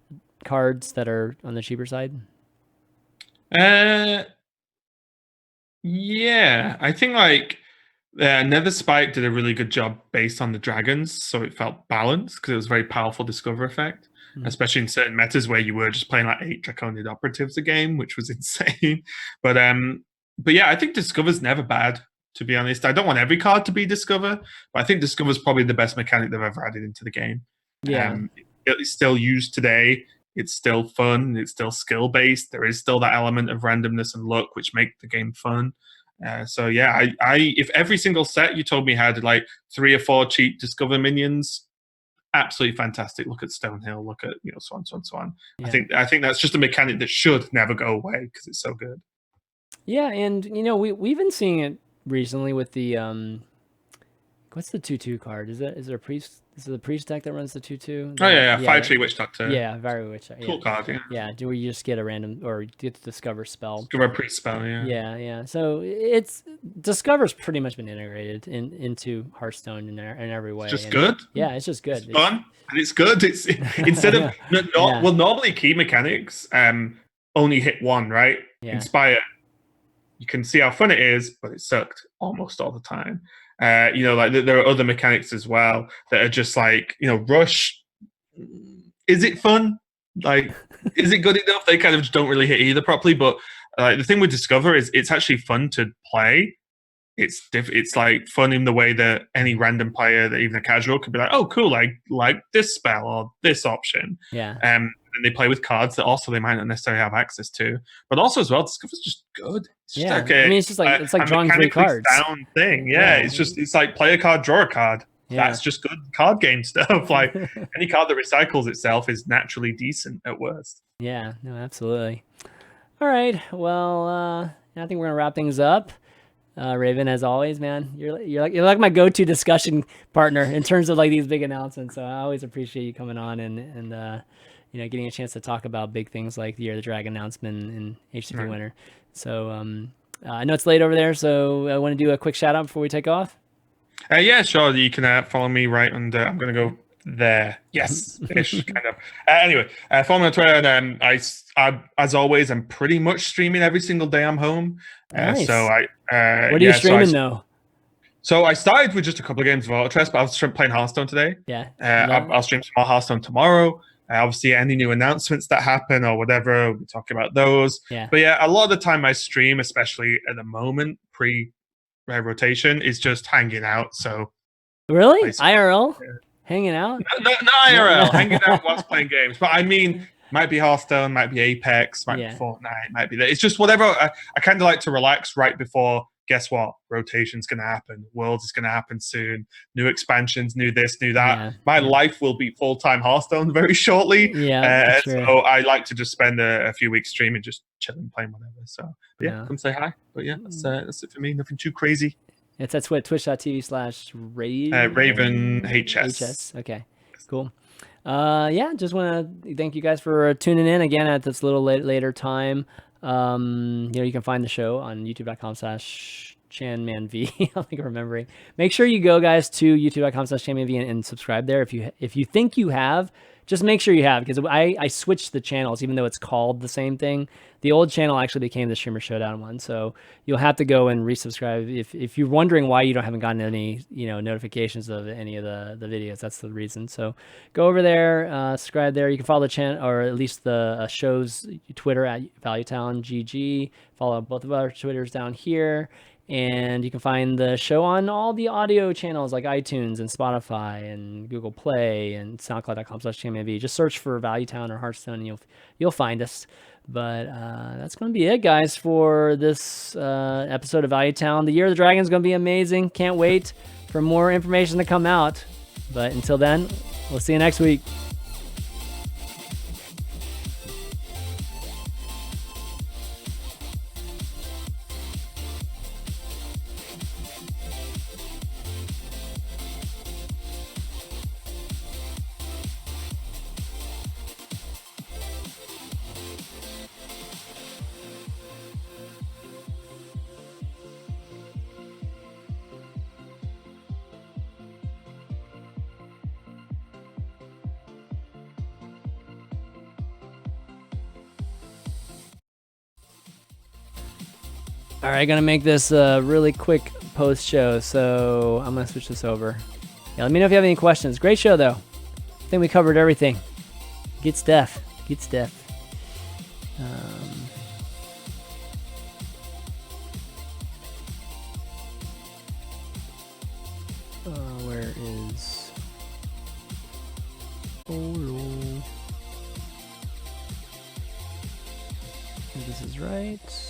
cards that are on the cheaper side? Yeah, I think like Nether Spike did a really good job based on the dragons, so it felt balanced because it was a very powerful discover effect. Especially in certain metas where you were just playing like 8 Draconid Operatives a game, which was insane. But yeah, I think Discover's never bad, to be honest. I don't want every card to be Discover, but I think Discover's probably the best mechanic they've ever added into the game. Yeah. It's still used today. It's still fun. It's still skill-based. There is still that element of randomness and luck, which make the game fun. So yeah, if every single set you told me had like 3 or 4 cheap Discover minions, absolutely fantastic. Look at Stonehill. Look at, you know, so on. Yeah. I think that's just a mechanic that should never go away because it's so good. Yeah, and you know we've been seeing it recently with the what's the 2/2 card? Is there a priest? Is it the priest deck that runs the 2/2? Oh yeah, 5/3 Witch Doctor. Yeah, very Witch Doctor. Cool card. Yeah. Yeah, do you just get a random or get to discover spell? Discover a priest spell. Yeah. Yeah. So it's Discover's pretty much been integrated into Hearthstone in every way. It's just good. Yeah, it's just good. It's fun and it's good. It's instead of well, normally key mechanics only hit one, right? Yeah. Inspire you can see how fun it is, but it sucked almost all the time. Like there are other mechanics as well that are just like, Rush. Is it fun? Like, is it good enough? They kind of just don't really hit either properly. But the thing with Discover is it's actually fun to play. It's like fun in the way that any random player, that even a casual, could be like, oh, cool, like this spell or this option. Yeah. And they play with cards that also they might not necessarily have access to. But also as well, Discover's just good. It's just I mean, it's just like it's like drawing 3 cards. Sound thing. Yeah. It's like play a card, draw a card. Yeah. That's just good card game stuff. Like any card that recycles itself is naturally decent at worst. Yeah, no, absolutely. All right. Well, I think we're gonna wrap things up. Raven, as always, man, you're like my go-to discussion partner in terms of like these big announcements. So I always appreciate you coming on and getting a chance to talk about big things like the Year of the Dragon announcement and HCT Winter. So I know it's late over there, so I want to do a quick shout out before we take off. Yeah, sure. You can follow me right under. I'm going to go there. Yes, ish, kind of. Anyway, follow me on Twitter, and I, as always, I'm pretty much streaming every single day I'm home. Nice. So what are you streaming though? So I started with just a couple of games of Auto Chess, but I was playing Hearthstone today. Yeah. I'll stream some more Hearthstone tomorrow. Obviously, any new announcements that happen or whatever, we'll be talking about those. Yeah. But yeah, a lot of the time I stream, especially at the moment, rotation, is just hanging out. So really, IRL, hanging out? No IRL, hanging out whilst playing games. But I mean, might be Hearthstone, might be Apex, might be Fortnite, might be that. It's just whatever. I kind of like to relax right before. Guess what? Rotation's going to happen. Worlds is going to happen soon. New expansions, new this, new that. Yeah. My life will be full-time Hearthstone very shortly. Yeah, so I like to just spend a few weeks streaming, just chilling, playing whatever. So come say hi. But yeah, that's it for me. Nothing too crazy. It's at twitch.tv/Raven HS. Okay, cool. Just want to thank you guys for tuning in again at this little later time. You can find the show on youtube.com/ChanmanV. I think I'm remembering. Make sure you go, guys, to youtube.com/ChanmanV and subscribe there. If you think you have, just make sure you have, because I switched the channels, even though it's called the same thing. The old channel actually became the Streamer Showdown one, so you'll have to go and resubscribe. If you're wondering why you haven't gotten any notifications of any of the videos, that's the reason. So go over there, subscribe there. You can follow the channel, or at least the show's Twitter at ValueTownGG. Follow both of our Twitters down here. And you can find the show on all the audio channels like iTunes and Spotify and Google Play and SoundCloud.com/ChanmanV. Just search for ValueTown or Hearthstone and you'll find us. But that's going to be it, guys, for this episode of ValueTown. The Year of the Dragon is going to be amazing. Can't wait for more information to come out. But until then, we'll see you next week. All right, gonna make this a really quick post show, so I'm gonna switch this over. Yeah, let me know if you have any questions. Great show, though. I think we covered everything. Get Steph. Where is Olo? This is right.